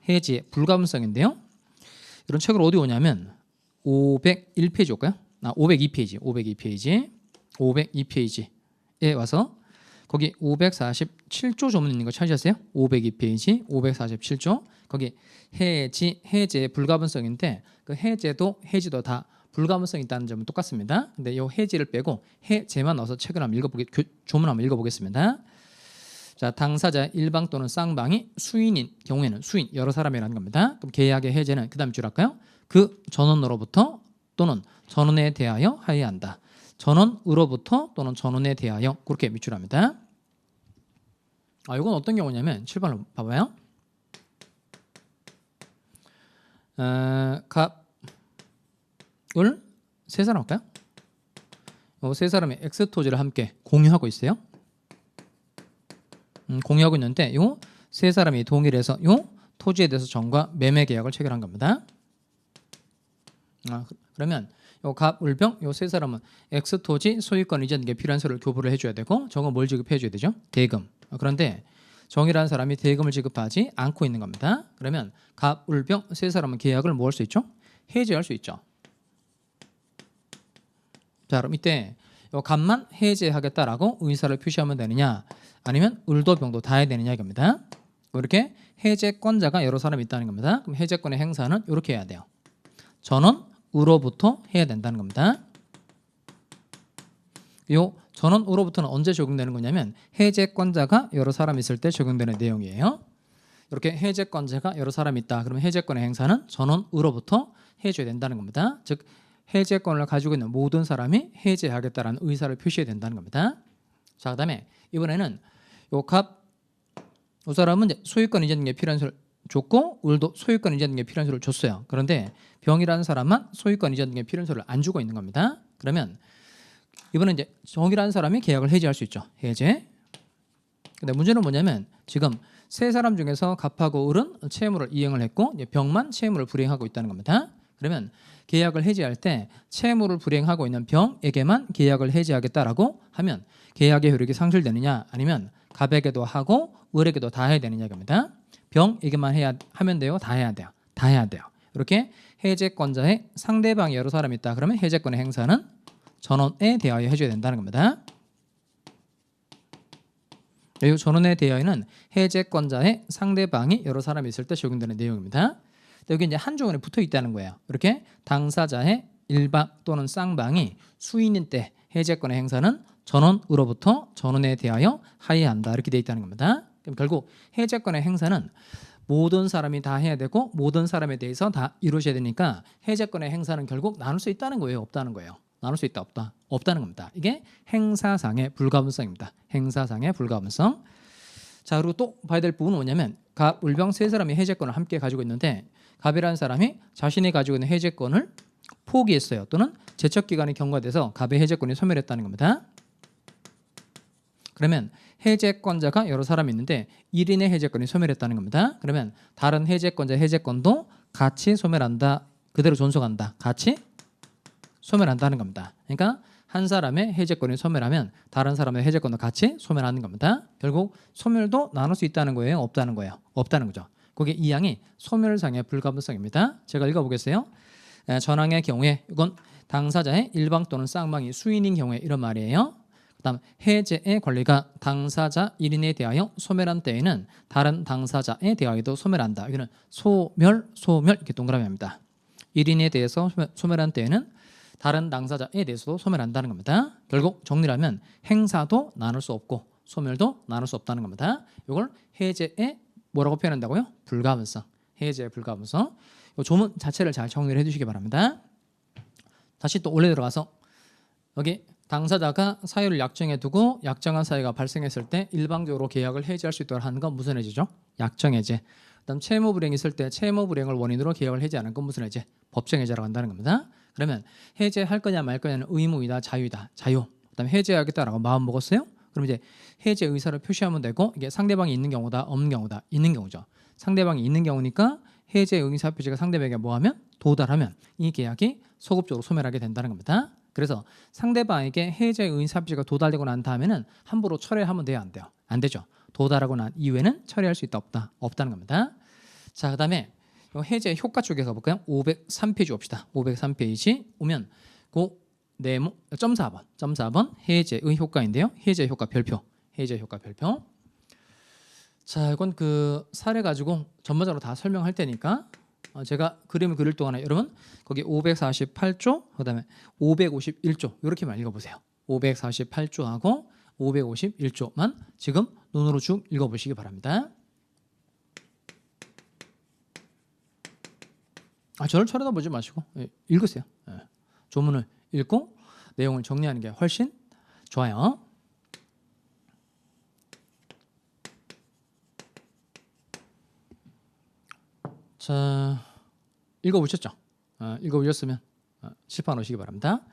해지의 불가분성인데요. 이런 책을 어디 오냐면 501페이지 올까요? 502페이지에 와서 거기 547조 조문 있는 거 찾으셨어요? 502페이지 547조 거기 해제의 불가분성인데 그 해지도 다 불가분성이 있다는 점은 똑같습니다. 근데 이 해지를 빼고 해제만 넣어서 책을 한번 조문 한번 읽어보겠습니다. 자, 당사자 일방 또는 쌍방이 수인인 경우에는 수인 여러 사람이라는 겁니다. 그럼 계약의 해제는 그 다음 줄 할까요? 그 전원으로부터 또는 전원에 대하여 하여야 한다. 전원으로부터 또는 전원에 대하여 그렇게 밑줄합니다. 이건 어떤 경우냐면 7번을 봐봐요. 을 세 사람 할까요? 세 사람이 X 토지를 함께 공유하고 있어요. 공유하고 있는데 요 세 사람이 동의를 해서 요 토지에 대해서 정과 매매 계약을 체결한 겁니다. 그러면 요 갑, 을병 요 세 사람은 X 토지 소유권 이전 등에 필요한 서류를 교부를 해줘야 되고 정은 뭘 지급해줘야 되죠? 대금. 그런데 정이라는 사람이 대금을 지급하지 않고 있는 겁니다. 그러면 갑, 을병 세 사람은 계약을 뭐 할 수 있죠? 해지할 수 있죠. 자, 그럼 이때 요 갑만 해제하겠다라고 의사를 표시하면 되느냐 아니면 을도 병도 다 해야 되느냐 이겁니다. 이렇게 해제권자가 여러 사람이 있다는 겁니다. 그럼 해제권의 행사는 이렇게 해야 돼요. 전원으로부터 해야 된다는 겁니다. 요 전원으로부터는 언제 적용되는 거냐면 해제권자가 여러 사람 있을 때 적용되는 내용이에요. 이렇게 해제권자가 여러 사람이 있다. 그러면 해제권의 행사는 전원으로부터 해줘야 된다는 겁니다. 즉 해제권을 가지고 있는 모든 사람이 해제하겠다라는 의사를 표시해야 된다는 겁니다. 자, 그다음에 이번에는 요 사람은 이제 소유권 이전 등에 필요한 서를 줬고 을도 소유권 이전 등에 필요한 서를 줬어요. 그런데 병이라는 사람만 소유권 이전 등에 필요한 서를 안 주고 있는 겁니다. 그러면 이번에 이제 정이라는 사람이 계약을 해지할 수 있죠. 해제. 근데 문제는 뭐냐면 지금 세 사람 중에서 갑하고 을은 채무를 이행을 했고 병만 채무를 불이행하고 있다는 겁니다. 그러면 계약을 해지할 때 채무를 불이행하고 있는 병에게만 계약을 해지하겠다라고 하면 계약의 효력이 상실되느냐 아니면 갑에게도 하고 을에게도 다 해야 되느냐 이겁니다. 병에게만 하면 돼요? 다 해야 돼요? 다 해야 돼요. 이렇게 해제권자의 상대방이 여러 사람이 있다. 그러면 해제권의 행사는 전원에 대하여 해줘야 된다는 겁니다. 이 전원에 대하여는 해제권자의 상대방이 여러 사람이 있을 때 적용되는 내용입니다. 여기 이제 한 조건에 붙어 있다는 거예요. 이렇게 당사자의 일방 또는 쌍방이 수인인 때 해제권의 행사는 전원으로부터 전원에 대하여 하여야 한다. 이렇게 되어 있다는 겁니다. 그럼 결국 해제권의 행사는 모든 사람이 다 해야 되고 모든 사람에 대해서 다 이루어져야 되니까 해제권의 행사는 결국 나눌 수 있다는 거예요? 없다는 거예요? 나눌 수 있다 없다? 없다는 겁니다. 이게 행사상의 불가분성입니다. 행사상의 불가분성. 자, 그리고 또 봐야 될 부분은 뭐냐면 갑, 을병 세 사람이 해제권을 함께 가지고 있는데 갑이라는 사람이 자신이 가지고 있는 해제권을 포기했어요. 또는 제척기간이 경과돼서 갑의 해제권이 소멸했다는 겁니다. 그러면 해제권자가 여러 사람이 있는데 1인의 해제권이 소멸했다는 겁니다. 그러면 다른 해제권자 해제권도 같이 소멸한다. 그대로 존속한다. 같이 소멸한다는 겁니다. 그러니까 한 사람의 해제권이 소멸하면 다른 사람의 해제권도 같이 소멸하는 겁니다. 결국 소멸도 나눌 수 있다는 거예요? 없다는 거예요? 없다는 거죠. 그게 이 항이 소멸상의 불가분성입니다. 제가 읽어보겠어요. 전항의 경우에 이건 당사자의 일방 또는 쌍방이 수인인 경우에 이런 말이에요. 그다음 해제의 권리가 당사자 1인에 대하여 소멸한 때에는 다른 당사자에 대하여도 소멸한다. 여기는 소멸 이렇게 동그라미 합니다. 1인에 대해서 소멸한 때에는 다른 당사자에 대해서도 소멸한다는 겁니다. 결국 정리를 하면 행사도 나눌 수 없고 소멸도 나눌 수 없다는 겁니다. 이걸 해제의 뭐라고 표현한다고요? 불가분성. 해제의 불가분성. 이 조문 자체를 잘 정리를 해주시기 바랍니다. 다시 또 원래 들어가서 여기 당사자가 사유를 약정해 두고 약정한 사유가 발생했을 때 일방적으로 계약을 해지할 수 있도록 하는 건 무슨 해지죠? 약정해제. 그다음 채무불이행이 있을 때 채무불이행을 원인으로 계약을 해지하는 건 무슨 해제? 법정해제라고 한다는 겁니다. 그러면 해제할 거냐 말 거냐는 의무이다 자유이다. 자유. 그다음에 해제하겠다라고 마음 먹었어요? 그럼 이제 해제 의사를 표시하면 되고 이게 상대방이 있는 경우다 없는 경우다 있는 경우죠. 상대방이 있는 경우니까 해제 의사 표시가 상대방에게 뭐하면 도달하면 이 계약이 소급적으로 소멸하게 된다는 겁니다. 그래서 상대방에게 해제 의사 표시가 도달되고 난 다음에는 함부로 철회하면 돼요, 안 돼요? 안 되죠. 도달하고 난 이후에는 처리할 수 있다 없다? 없다는 겁니다. 자, 그다음에 해제 효과 쪽에 가볼까요? 503페이지 봅시다. 503페이지 오면 그 네모 4번 해제의 효과인데요. 해제 효과 별표. 해제 효과 별표. 자, 이건 그 사례 가지고 전반적으로 다 설명할 테니까 제가 그림을 그릴 동안에 여러분 거기 548조 그다음에 551조 이렇게만 읽어보세요. 548조하고 551조만 지금 눈으로 쭉 읽어보시기 바랍니다. 저를 쳐다보지 마시고 읽으세요. 조문을 읽고 내용을 정리하는 게 훨씬 좋아요. 자, 읽어보셨죠? 읽어보셨으면 칠판 오시기 바랍니다.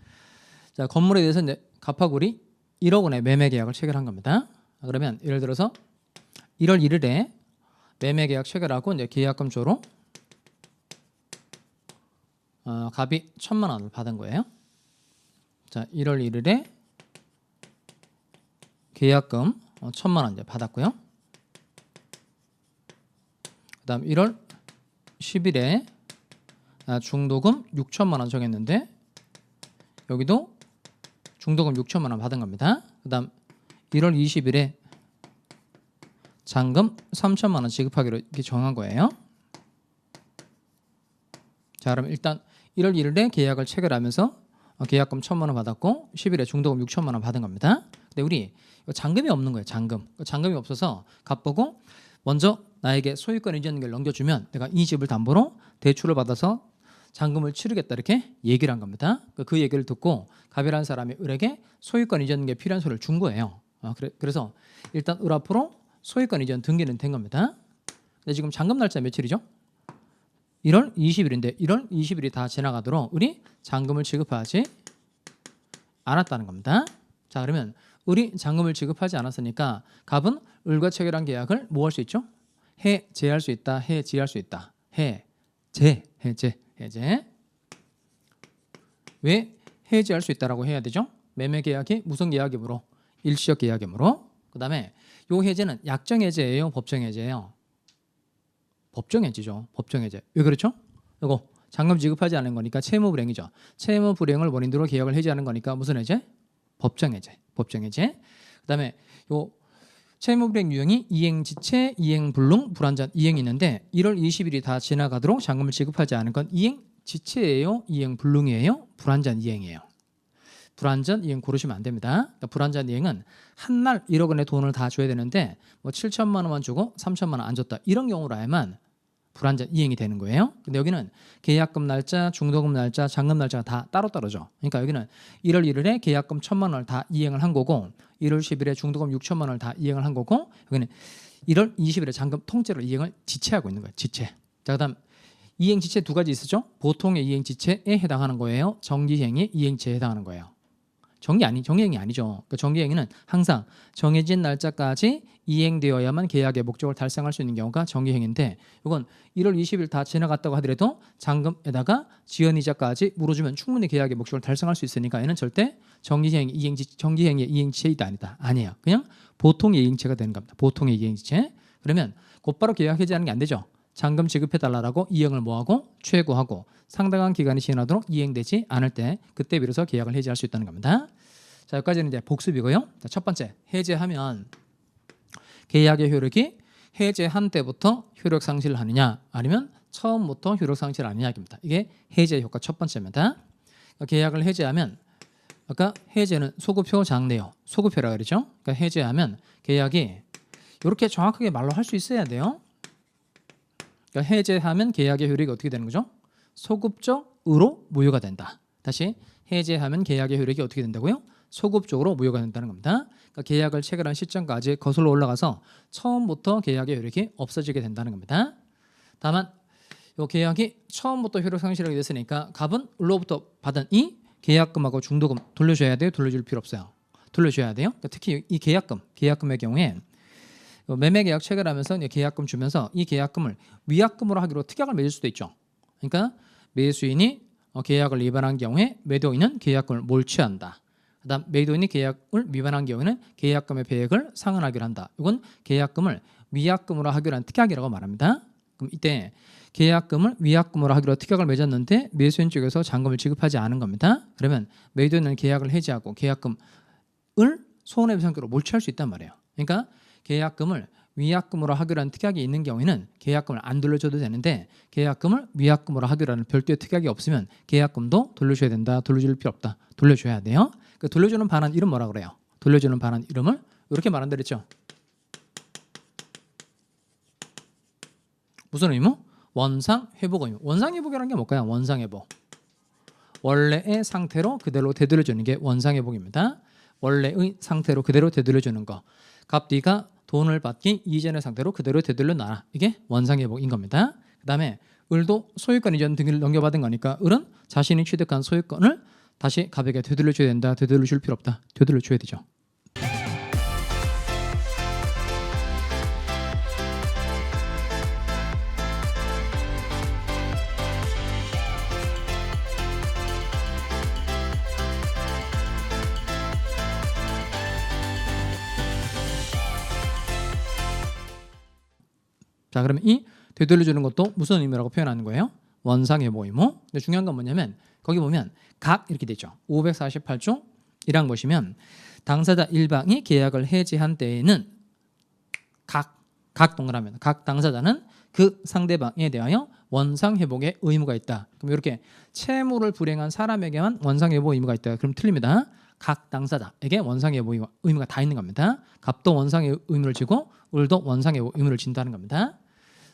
자, 건물에 대해서 이제 갑하구리 1억 원의 매매 계약을 체결한 겁니다. 그러면 예를 들어서 1월 1일에 매매 계약 체결하고 이제 계약금 조로 갑이 1,000만 원을 받은 거예요. 자, 1월 1일에 계약금 1,000만 원 이제 받았고요. 그다음 1월 10일에 중도금 6천만 원 정했는데 여기도 중도금 6천만 원 받은 겁니다. 그다음 1월 20일에 잔금 3천만 원 지급하기로 이렇게 정한 거예요. 자, 그럼 일단 1월 1일에 계약을 체결하면서 계약금 1,000만 원 받았고 10일에 중도금 6천만 원 받은 겁니다. 근데 우리 잔금이 없는 거예요. 잔금이 없어서 갑보고 먼저 나에게 소유권 이전 연결 넘겨주면 내가 이 집을 담보로 대출을 받아서 잔금을 치르겠다 이렇게 얘기를 한 겁니다. 그 얘기를 듣고 갑이라는 사람이 을에게 소유권 이전 연결 필요한 소리를 준 거예요. 그래서 일단 을 앞으로 소유권 이전 등기는 된 겁니다. 근데 지금 잔금 날짜 며칠이죠? 1월 20일인데 1월 20일이 다 지나가도록 을이 잔금을 지급하지 않았다는 겁니다. 자, 그러면 을이 잔금을 지급하지 않았으니까 갑은 을과 체결한 계약을 뭐 할 수 있죠? 해제할 수 있다. 해지할 수 있다. 해제. 왜 해제할 수 있다라고 해야 되죠? 매매 계약이 무슨 계약이므로? 일시적 계약이므로. 그다음에 요 해제는 약정 해제예요, 법정 해제예요? 법정 해제죠. 법정 해제. 왜 그렇죠? 이거 잔금 지급하지 않은 거니까 채무 불이행이죠. 채무 불이행을 원인으로 계약을 해제하는 거니까 무슨 해제? 법정 해제. 법정 해제. 그다음에 요 채무 불이행 유형이 이행 지체, 이행 불능, 불완전 이행이 있는데 1월 20일이 다 지나가도록 잔금을 지급하지 않은 건 이행 지체예요, 이행 불능이에요, 불완전 이행이에요. 불완전 이행 고르시면 안 됩니다. 그러니까 불완전 이행은 한 날 1억 원의 돈을 다 줘야 되는데 뭐 7천만 원만 주고 3천만 원 안 줬다. 이런 경우라야만 불완전 이행이 되는 거예요. 근데 여기는 계약금 날짜, 중도금 날짜, 잔금 날짜가 다 따로따로죠. 그러니까 여기는 1월 1일에 계약금 1,000만 원을 다 이행을 한 거고 1월 10일에 중도금 6천만 원을 다 이행을 한 거고 여기는 1월 20일에 잔금 통째로 이행을 지체하고 있는 거예요. 지체. 자, 그다음 이행 지체 두 가지 있었죠. 보통의 이행 지체에 해당하는 거예요. 정기행위 이행 지체에 해당하는 거예요. 정기행위 아니죠. 그러니까 정기행위는 항상 정해진 날짜까지 이행되어야만 계약의 목적을 달성할 수 있는 경우가 정기행위인데 이건 1월 20일 다 지나갔다고 하더라도 잔금에다가 지연이자까지 물어주면 충분히 계약의 목적을 달성할 수 있으니까 얘는 절대 정기행위의 이행지체이다 아니에요. 그냥 보통의 이행지체가 되는 겁니다. 보통의 이행지체. 그러면 곧바로 계약 해지하는 게 안 되죠. 잔금 지급해달라고 이행을 뭐하고 최고하고 상당한 기간이 지나도록 이행되지 않을 때 그때 비로소 계약을 해지할 수 있다는 겁니다. 자, 여기까지는 이제 복습이고요. 자, 첫 번째 해지하면 계약의 효력이 해제한 때부터 효력 상실을 하느냐 아니면 처음부터 효력 상실을 하느냐입니다. 이게 해제 효과 첫 번째입니다. 그러니까 계약을 해제하면 아까 해제는 소급효 장래요. 소급효라 그러죠. 그러니까 해제하면 계약이 이렇게 정확하게 말로 할 수 있어야 돼요. 그러니까 해제하면 계약의 효력이 어떻게 되는 거죠? 소급적으로 무효가 된다. 다시 해제하면 계약의 효력이 어떻게 된다고요? 소급적으로 무효가 된다는 겁니다. 그러니까 계약을 체결한 시점까지 거슬러 올라가서 처음부터 계약의 효력이 없어지게 된다는 겁니다. 다만 이 계약이 처음부터 효력 상실하게 됐으니까 갑은 을로부터 받은 이 계약금하고 중도금 돌려줘야 돼요? 돌려줄 필요 없어요. 돌려줘야 돼요. 그러니까 특히 이 계약금의 경우에 매매 계약 체결하면서 계약금 주면서 이 계약금을 위약금으로 하기로 특약을 맺을 수도 있죠. 그러니까 매수인이 계약을 위반한 경우에 매도인은 계약금을 몰취한다. 그다음 매도인이 계약을 위반한 경우에는 계약금의 배액을 상환하기로 한다. 이건 계약금을 위약금으로 하기로 한 특약이라고 말합니다. 그럼 이때 계약금을 위약금으로 하기로 특약을 맺었는데 매수인 쪽에서 잔금을 지급하지 않은 겁니다. 그러면 매도인은 계약을 해지하고 계약금을 손해배상 형태로 몰취할 수 있단 말이에요. 그러니까 계약금을 위약금으로 하기로 한 특약이 있는 경우에는 계약금을 안 돌려줘도 되는데 계약금을 위약금으로 하기로 하는 별도의 특약이 없으면 계약금도 돌려줘야 된다. 돌려줄 필요 없다. 돌려줘야 돼요. 그 돌려주는 반환 이름 뭐라 그래요? 돌려주는 반환 이름을 이렇게 말한다 그랬죠. 무슨 의무? 원상회복 의무. 원상회복이라는 게 뭘까요? 원상회복. 원래의 상태로 그대로 되돌려주는 게 원상회복입니다. 원래의 상태로 그대로 되돌려주는 거. 갑디가 돈을 받기 이전의 상태로 그대로 되돌려 놔라. 이게 원상회복인 겁니다. 그 다음에 을도 소유권 이전 등기를 넘겨받은 거니까 을은 자신이 취득한 소유권을 다시 갑에게 되돌려줘야 된다. 되돌려줄 필요 없다. 되돌려줘야 되죠. 자, 그러면 이 되돌려주는 것도 무슨 의무라고 표현하는 거예요? 원상회복 의무. 근데 중요한 건 뭐냐면 거기 보면 각 이렇게 되죠. 548조 1항 보시면 당사자 1방이 계약을 해지한 때에는 각 동그라면 각 당사자는 그 상대방에 대하여 원상회복의 의무가 있다. 그럼 이렇게 채무를 불행한 사람에게만 원상회복 의무가 있다. 그럼 틀립니다. 각 당사자에게 원상회복 의무가 다 있는 겁니다. 갑도 원상회복 의무를 지고 을도 원상회복 의무를 진다는 겁니다.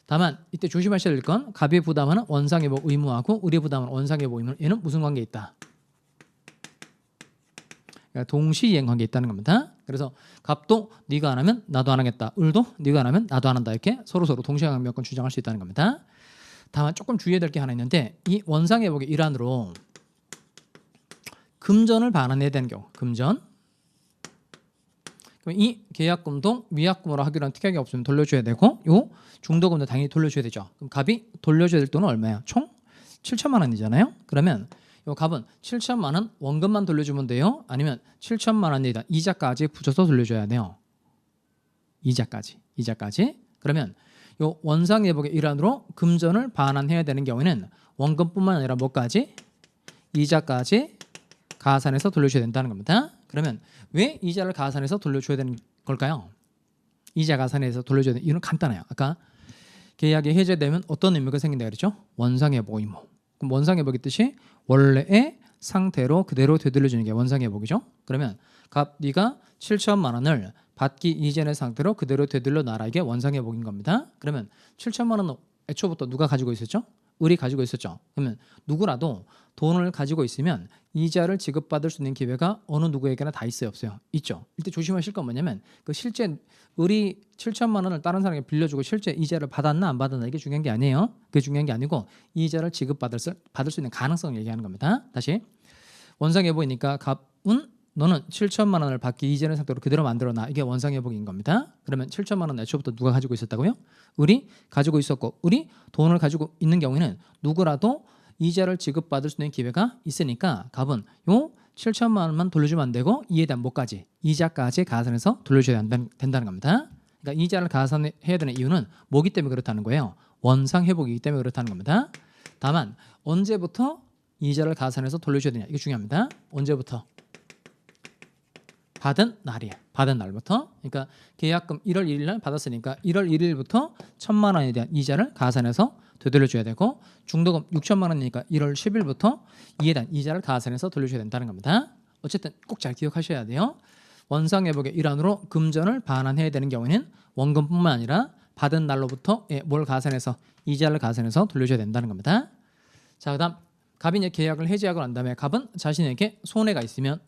다만 이때 조심하셔야 될 건 갑이 부담하는 원상회복 의무하고 을이 부담하는 원상회복 의무 얘는 무슨 관계에 있다? 그러니까 동시이행 관계에 있다는 겁니다. 그래서 갑도 네가 안 하면 나도 안 하겠다. 을도 네가 안 하면 나도 안 한다. 이렇게 서로 동시강력권 주장할 수 있다는 겁니다. 다만 조금 주의해야 될 게 하나 있는데 이 원상회복의 일환으로 금전을 반환해야 되는 경우 금전 그럼 이 계약금도 위약금으로 하기로 한 특약이 없으면 돌려줘야 되고 요 중도금도 당연히 돌려줘야 되죠. 그럼 갑이 돌려줘야 될 돈은 얼마예요? 총 7천만 원이잖아요. 그러면 요 갑은 7천만 원 원금만 돌려주면 돼요? 아니면 7천만 원에다 이자까지 붙여서 돌려줘야 돼요? 이자까지. 그러면 요 원상회복의 일환으로 금전을 반환해야 되는 경우에는 원금뿐만 아니라 뭐까지? 이자까지 가산해서 돌려줘야 된다는 겁니다. 그러면 왜 이자를 가산해서 돌려줘야 되는 걸까요? 이자 가산해서 돌려줘야 되는 이유는 간단해요. 아까 계약이 해제되면 어떤 의무가 생긴다 그랬죠? 원상회복 의무. 그럼 원상회복의 뜻이 원래의 상태로 그대로 되돌려주는 게 원상회복이죠. 그러면 갑 네가 7천만 원을 받기 이전의 상태로 그대로 되돌려 놔라. 이게 원상회복인 겁니다. 그러면 7천만 원은 애초부터 누가 가지고 있었죠? 을이 가지고 있었죠. 그러면 누구라도 돈을 가지고 있으면 이자를 지급받을 수 있는 기회가 어느 누구에게나 다 있어요, 없어요? 있죠. 이때 조심하실 건 뭐냐면 그 실제 을이 7천만 원을 다른 사람에게 빌려주고 실제 이자를 받았나 안 받았나 이게 중요한 게 아니에요. 그게 중요한 게 아니고 이자를 받을 수 있는 가능성을 얘기하는 겁니다. 다시 원상회복이니까 갑은 너는 7천만 원을 받기 이전의 상태로 그대로 만들어놔. 이게 원상회복인 겁니다. 그러면 7천만 원 애초부터 누가 가지고 있었다고요? 을이 가지고 있었고, 을이 돈을 가지고 있는 경우에는 누구라도 이자를 지급받을 수 있는 기회가 있으니까 갑은 요 7천만 원만 돌려주면 안 되고 이에 대한 뭐까지? 이자까지 가산해서 돌려줘야 된다는 겁니다. 그러니까 이자를 가산해야 되는 이유는 뭐기 때문에 그렇다는 거예요? 원상회복이기 때문에 그렇다는 겁니다. 다만 언제부터 이자를 가산해서 돌려줘야 되냐? 이게 중요합니다. 언제부터? 받은 날이에요. 받은 날부터. 그러니까 계약금 1월 1일 날 받았으니까 1월 1일부터 1,000만 원에 대한 이자를 가산해서 되돌려줘야 되고, 중도금 6천만 원이니까 1월 10일부터 이에 대한 이자를 가산해서 돌려줘야 된다는 겁니다. 어쨌든 꼭 잘 기억하셔야 돼요. 원상회복의 일환으로 금전을 반환해야 되는 경우에는 원금뿐만 아니라 받은 날로부터 뭘 가산해서 이자를 가산해서 돌려줘야 된다는 겁니다. 자, 그다음 갑이 이제 계약을 해지하고 난 다음에 갑은 자신에게 손해가 있으면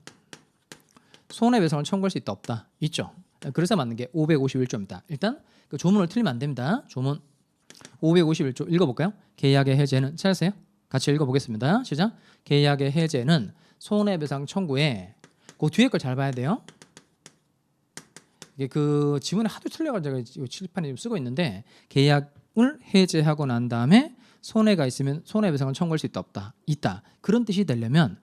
손해배상을 청구할 수 있다 없다? 있죠. 그래서 맞는 게 551조입니다. 일단 그 조문을 틀리면 안 됩니다. 조문 551조 읽어볼까요? 계약의 해제는 찾으세요? 같이 읽어보겠습니다. 시작. 계약의 해제는 손해배상 청구에 그 뒤에 걸 잘 봐야 돼요. 이게 그 지문에 하도 틀려가지고 제가 칠판에 쓰고 있는데, 계약을 해제하고 난 다음에 손해가 있으면 손해배상을 청구할 수 있다 없다? 있다. 그런 뜻이 되려면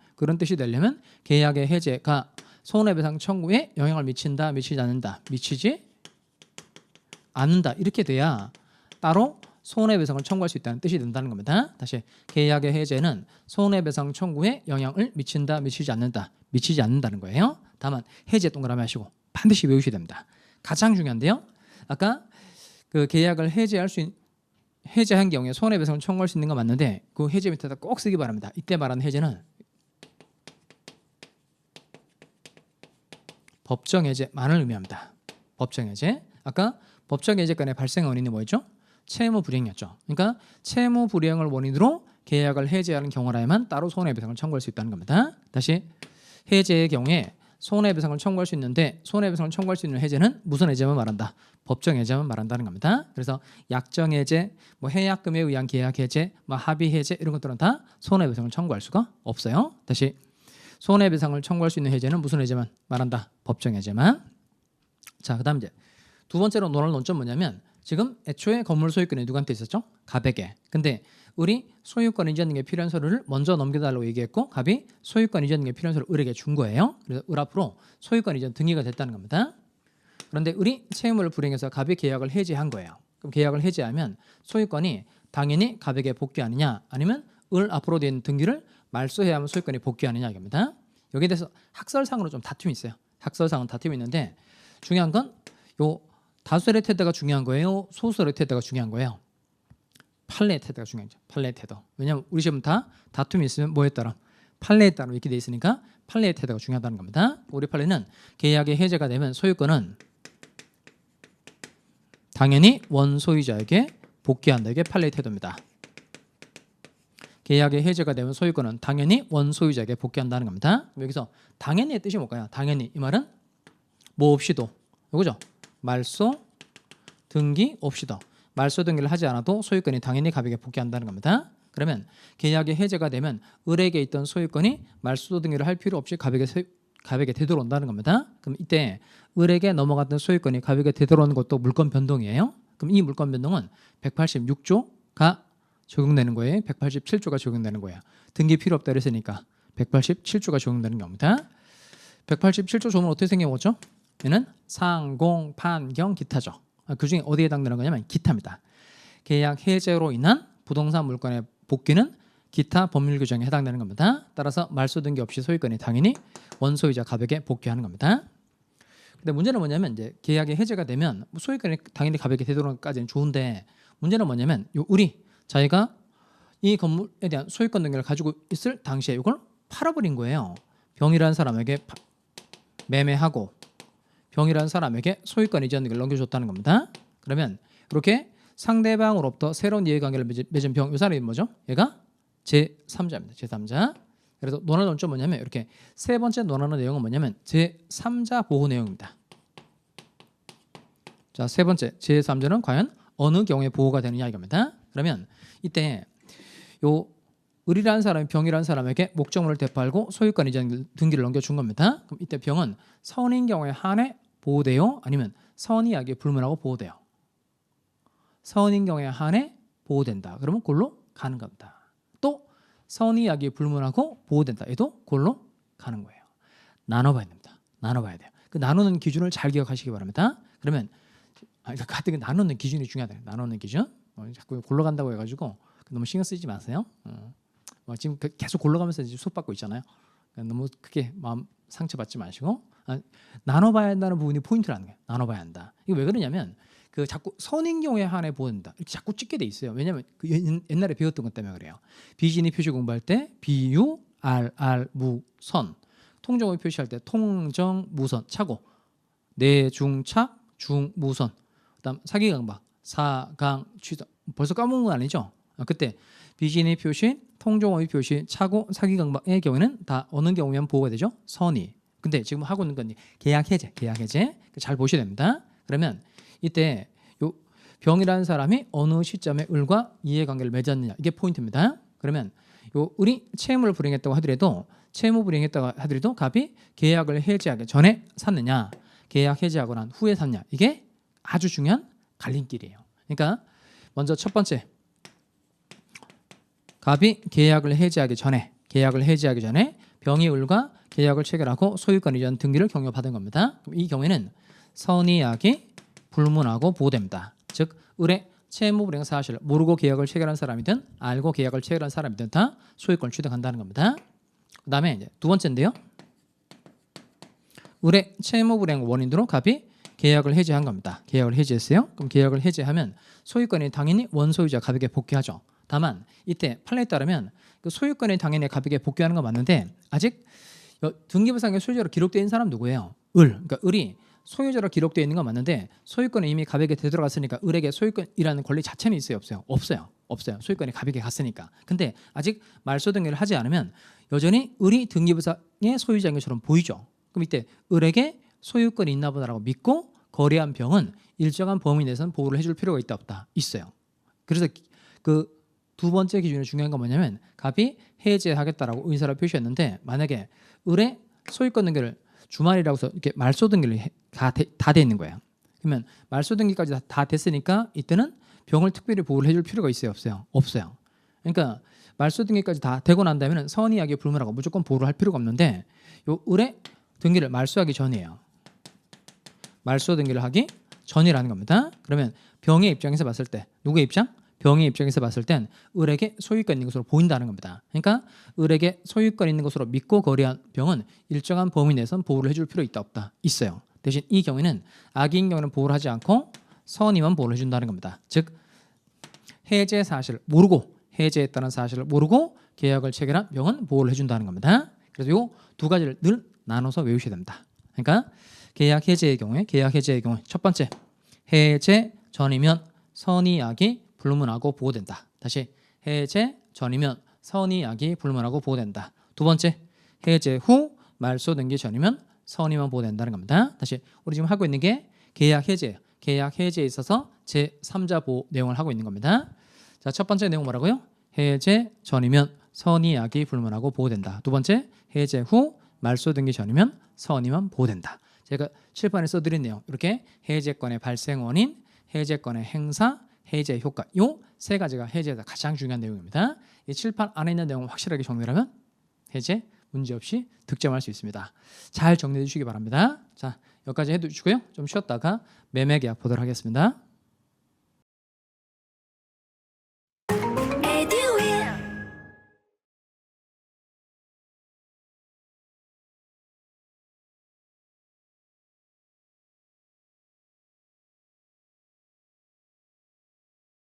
계약의 해제가 손해배상 청구에 영향을 미친다, 미치지 않는다, 미치지 않는다 이렇게 돼야 따로 손해배상을 청구할 수 있다는 뜻이 된다는 겁니다. 다시, 계약의 해제는 손해배상 청구에 영향을 미친다, 미치지 않는다, 미치지 않는다는 거예요. 다만 해제 동그라미 하시고 반드시 외우셔야 됩니다. 가장 중요한데요. 아까 그 계약을 해제한 경우에 손해배상을 청구할 수 있는 거 맞는데 그 해제 밑에다 꼭 쓰기 바랍니다. 이때 말하는 해제는 법정 해제만을 의미합니다. 법정 해제. 아까 법정 해제 간의 발생 원인이 뭐였죠? 채무 불이행이었죠. 그러니까 채무 불이행을 원인으로 계약을 해제하는 경우라야만 따로 손해배상을 청구할 수 있다는 겁니다. 다시, 해제의 경우에 손해배상을 청구할 수 있는데 손해배상을 청구할 수 있는 해제는 무슨 해제만 말한다? 법정 해제만 말한다는 겁니다. 그래서 약정 해제, 뭐 해약금에 의한 계약 해제, 뭐 합의 해제 이런 것들은 다 손해배상을 청구할 수가 없어요. 다시, 손해배상을 청구할 수 있는 해제는 무슨 해제만 말한다? 법정 해제만. 자, 그다음 이제 두 번째로 논할 논점 뭐냐면, 지금 애초에 건물 소유권이 누구한테 있었죠? 갑에게. 근데 을이 소유권 이전 등에 필요한 서류를 먼저 넘겨달라고 얘기했고, 갑이 소유권 이전 등에 필요한 서류를 을에게 준 거예요. 그래서 을 앞으로 소유권 이전 등기가 됐다는 겁니다. 그런데 을이 채무를 불이행해서 갑이 계약을 해지한 거예요. 그럼 계약을 해지하면 소유권이 당연히 갑에게 복귀하느냐, 아니면 을 앞으로 된 등기를 말소해야 하면 소유권이 복귀하느냐 이겁니다. 여기에 대해서 학설상으로 좀 다툼이 있어요. 학설상은 다툼이 있는데 중요한 건 요 다수의 태도가 중요한 거예요, 소수의 태도가 중요한 거예요? 판례의 태도가 중요하죠. 판례의 태도. 왜냐하면 우리 시험 다 다툼이 있으면 뭐에 따라? 판례에 따라 이렇게 돼 있으니까 판례의 태도가 중요하다는 겁니다. 우리 판례는 계약의 해제가 되면 소유권은 당연히 원소유자에게 복귀한다. 이게 판례의 태도입니다. 계약의 해제가 되면 소유권은 당연히 원소유자에게 복귀한다는 겁니다. 여기서 당연히의 뜻이 뭘까요? 당연히 이 말은 뭐 없이도, 이거죠? 말소 등기 없이도, 말소 등기를 하지 않아도 소유권이 당연히 갑에게 복귀한다는 겁니다. 그러면 계약의 해제가 되면 을에게 있던 소유권이 말소 등기를 할 필요 없이 갑에게 되돌아온다는 겁니다. 그럼 이때 을에게 넘어갔던 소유권이 갑에게 되돌아오는 것도 물권 변동이에요. 그럼 이 물권 변동은 186조가 적용되는 거예요. 187조가 적용되는 거예요. 등기 필요 없다 그랬으니까 187조가 적용되는 겁니다. 187조 조문 어떻게 생겨먹었죠? 얘는 상공, 판경, 기타죠. 그중에 어디에 해당되는 거냐면 기타입니다. 계약 해제로 인한 부동산 물권의 복귀는 기타 법률 규정에 해당되는 겁니다. 따라서 말소 등기 없이 소유권이 당연히 원소유자 갑에게 복귀하는 겁니다. 근데 문제는 뭐냐면 이제 계약이 해제가 되면 소유권이 당연히 갑에게 되도록 까지는 좋은데, 문제는 뭐냐면 요 을이 자기가 이 건물에 대한 소유권 등기를 가지고 있을 당시에 이걸 팔아버린 거예요. 병이라는 사람에게 매매하고 병이라는 사람에게 소유권 이전 등기를 넘겨줬다는 겁니다. 그러면 이렇게 상대방으로부터 새로운 이해관계를 맺은 병, 이 사람이 뭐죠? 얘가 제3자입니다. 제3자. 그래서 논하는 논점 뭐냐면 이렇게 세 번째 논하는 내용은 뭐냐면 제3자 보호 내용입니다. 자, 세 번째 제3자는 과연 어느 경우에 보호가 되느냐 이겁니다. 그러면 이때 요 을이라는 사람이 병이라는 사람에게 목적물을 되팔고 소유권 이전 등기를 넘겨준 겁니다. 그럼 이때 병은 선인 경우에 한해 보호돼요? 아니면 선의하게 불문하고 보호돼요? 선인 경우에 한해 보호된다. 그러면 골로 가는 겁니다. 또 선의하게 불문하고 보호된다. 얘도 골로 가는 거예요. 나눠봐야 됩니다. 나눠봐야 돼요. 그 나누는 기준을 잘 기억하시기 바랍니다. 그러면 같은 나누는 기준이 중요하다. 나누는 기준. 자꾸 골로 간다고 해가지고 너무 신경 쓰지 마세요. 지금 계속 골라가면서 이제 수업 받고 있잖아요. 너무 크게 마음 상처받지 마시고 나눠봐야 한다는 부분이 포인트라는 거예요. 나눠봐야 한다. 이거 왜 그러냐면 그 자꾸 선인 경우에 한해 보인다 이렇게 자꾸 찍게 돼 있어요. 왜냐하면 그 옛날에 배웠던 것 때문에 그래요. 비진이 표시 공부할 때 비유, 무선, 통정의 표시할 때 통정, 무선, 차고, 내중착, 중무선, 그다음 사기강박, 사강, 취사 벌써 까먹은 거 아니죠? 그때 비진의 표시, 통정의 표시, 차고, 사기강박의 경우에는 다 어느 경우면 보호가 되죠? 선의. 근데 지금 하고 있는 건 계약 해제, 계약 해제 잘 보셔야 됩니다. 그러면 이때 요 병이라는 사람이 어느 시점에 을과 이해관계를 맺었느냐 이게 포인트입니다. 그러면 요 을이 채무를 불이행했다고 하더라도 채무 불이행했다고 하더라도 갑이 계약을 해제하기 전에 샀느냐 계약 해제하고 난 후에 샀냐 이게 아주 중요한 갈림길이에요. 그러니까 먼저 첫 번째 갑이 계약을 해제하기 전에 병이 을과 계약을 체결하고 소유권 이전 등기를 경료받은 겁니다. 그럼 이 경우에는 선의하기 불문하고 보호됩니다. 즉 을의 채무 불이행 사실을 모르고 계약을 체결한 사람이든 알고 계약을 체결한 사람이든 다 소유권을 취득한다는 겁니다. 그다음에 이제 두 번째인데요. 을의 채무 불이행 원인으로 갑이 계약을 해제한 겁니다. 계약을 해제했어요. 그럼 계약을 해제하면 소유권이 당연히 원소유자 갑에게 복귀하죠. 다만 이때 판례에 따르면 그 소유권이 당연히 갑에게 복귀하는 건 맞는데 아직 등기부상에 소유자로 기록되어 있는 사람 누구예요? 그러니까 을이 소유자로 기록되어 있는 건 맞는데 소유권은 이미 갑에게 되돌아갔으니까 을에게 소유권이라는 권리 자체는 있어요? 없어요? 없어요. 소유권이 갑에게 갔으니까. 근데 아직 말소 등기를 하지 않으면 여전히 을이 등기부상의 소유자인 것처럼 보이죠. 그럼 이때 을에게 소유권이 있나 보다라고 믿고 거래한 병은 일정한 범위 내에서는 보호를 해줄 필요가 있다 없다? 있어요. 그래서 그 두 번째 기준이 중요한 건 뭐냐면 갑이 해제하겠다라고 의사를 표시했는데 만약에 을의 소유권 등기를 주말이라고 해서 이렇게 말소 등기를 다 돼 있는 거예요. 그러면 말소 등기까지 다 됐으니까 이때는 병을 특별히 보호를 해줄 필요가 있어요? 없어요. 그러니까 말소 등기까지 다 되고 난 다음에는 선의하게 불문하고 무조건 보호를 할 필요가 없는데 요 을의 등기를 말소하기 전이에요. 말소 등기를 하기 전이라는 겁니다. 그러면 병의 입장에서 봤을 때 누구의 입장? 병의 입장에서 봤을 땐 을에게 소유권 있는 것으로 보인다는 겁니다. 그러니까 을에게 소유권 있는 것으로 믿고 거래한 병은 일정한 범위 내에선 보호를 해줄 필요 있다 없다? 있어요. 대신 이 경우에는 악의인 경우는 보호를 하지 않고 선의만 보호를 해준다는 겁니다. 즉 해제 사실을 모르고 해제했다는 사실을 모르고 계약을 체결한 병은 보호를 해준다는 겁니다. 그래서 이 두 가지를 늘 나눠서 외우셔야 됩니다. 그러니까 계약 해제의 경우에 첫 번째 해제 전이면 선의악이 불문하고 보호된다. 다시 해제 전이면 선의악이 불문하고 보호된다. 두 번째 해제 후 말소 등기 전이면 선의만 보호된다는 겁니다. 다시 우리 지금 하고 있는 게 계약 해제예요. 계약 해제에 있어서 제3자 보호 내용을 하고 있는 겁니다. 자, 첫 번째 내용 뭐라고요? 해제 전이면 선의악이 불문하고 보호된다. 두 번째 해제 후 말소 등기 전이면 선의만 보호된다. 제가 칠판에 써드린 내용 이렇게 해제권의 발생 원인, 해제권의 행사, 해제 효과 요 세 가지가 해제에서 가장 중요한 내용입니다. 이 칠판 안에 있는 내용을 확실하게 정리하면 해제 문제없이 득점할 수 있습니다. 잘 정리해 주시기 바랍니다. 자, 여기까지 해주시고요. 좀 쉬었다가 매매계약 보도록 하겠습니다.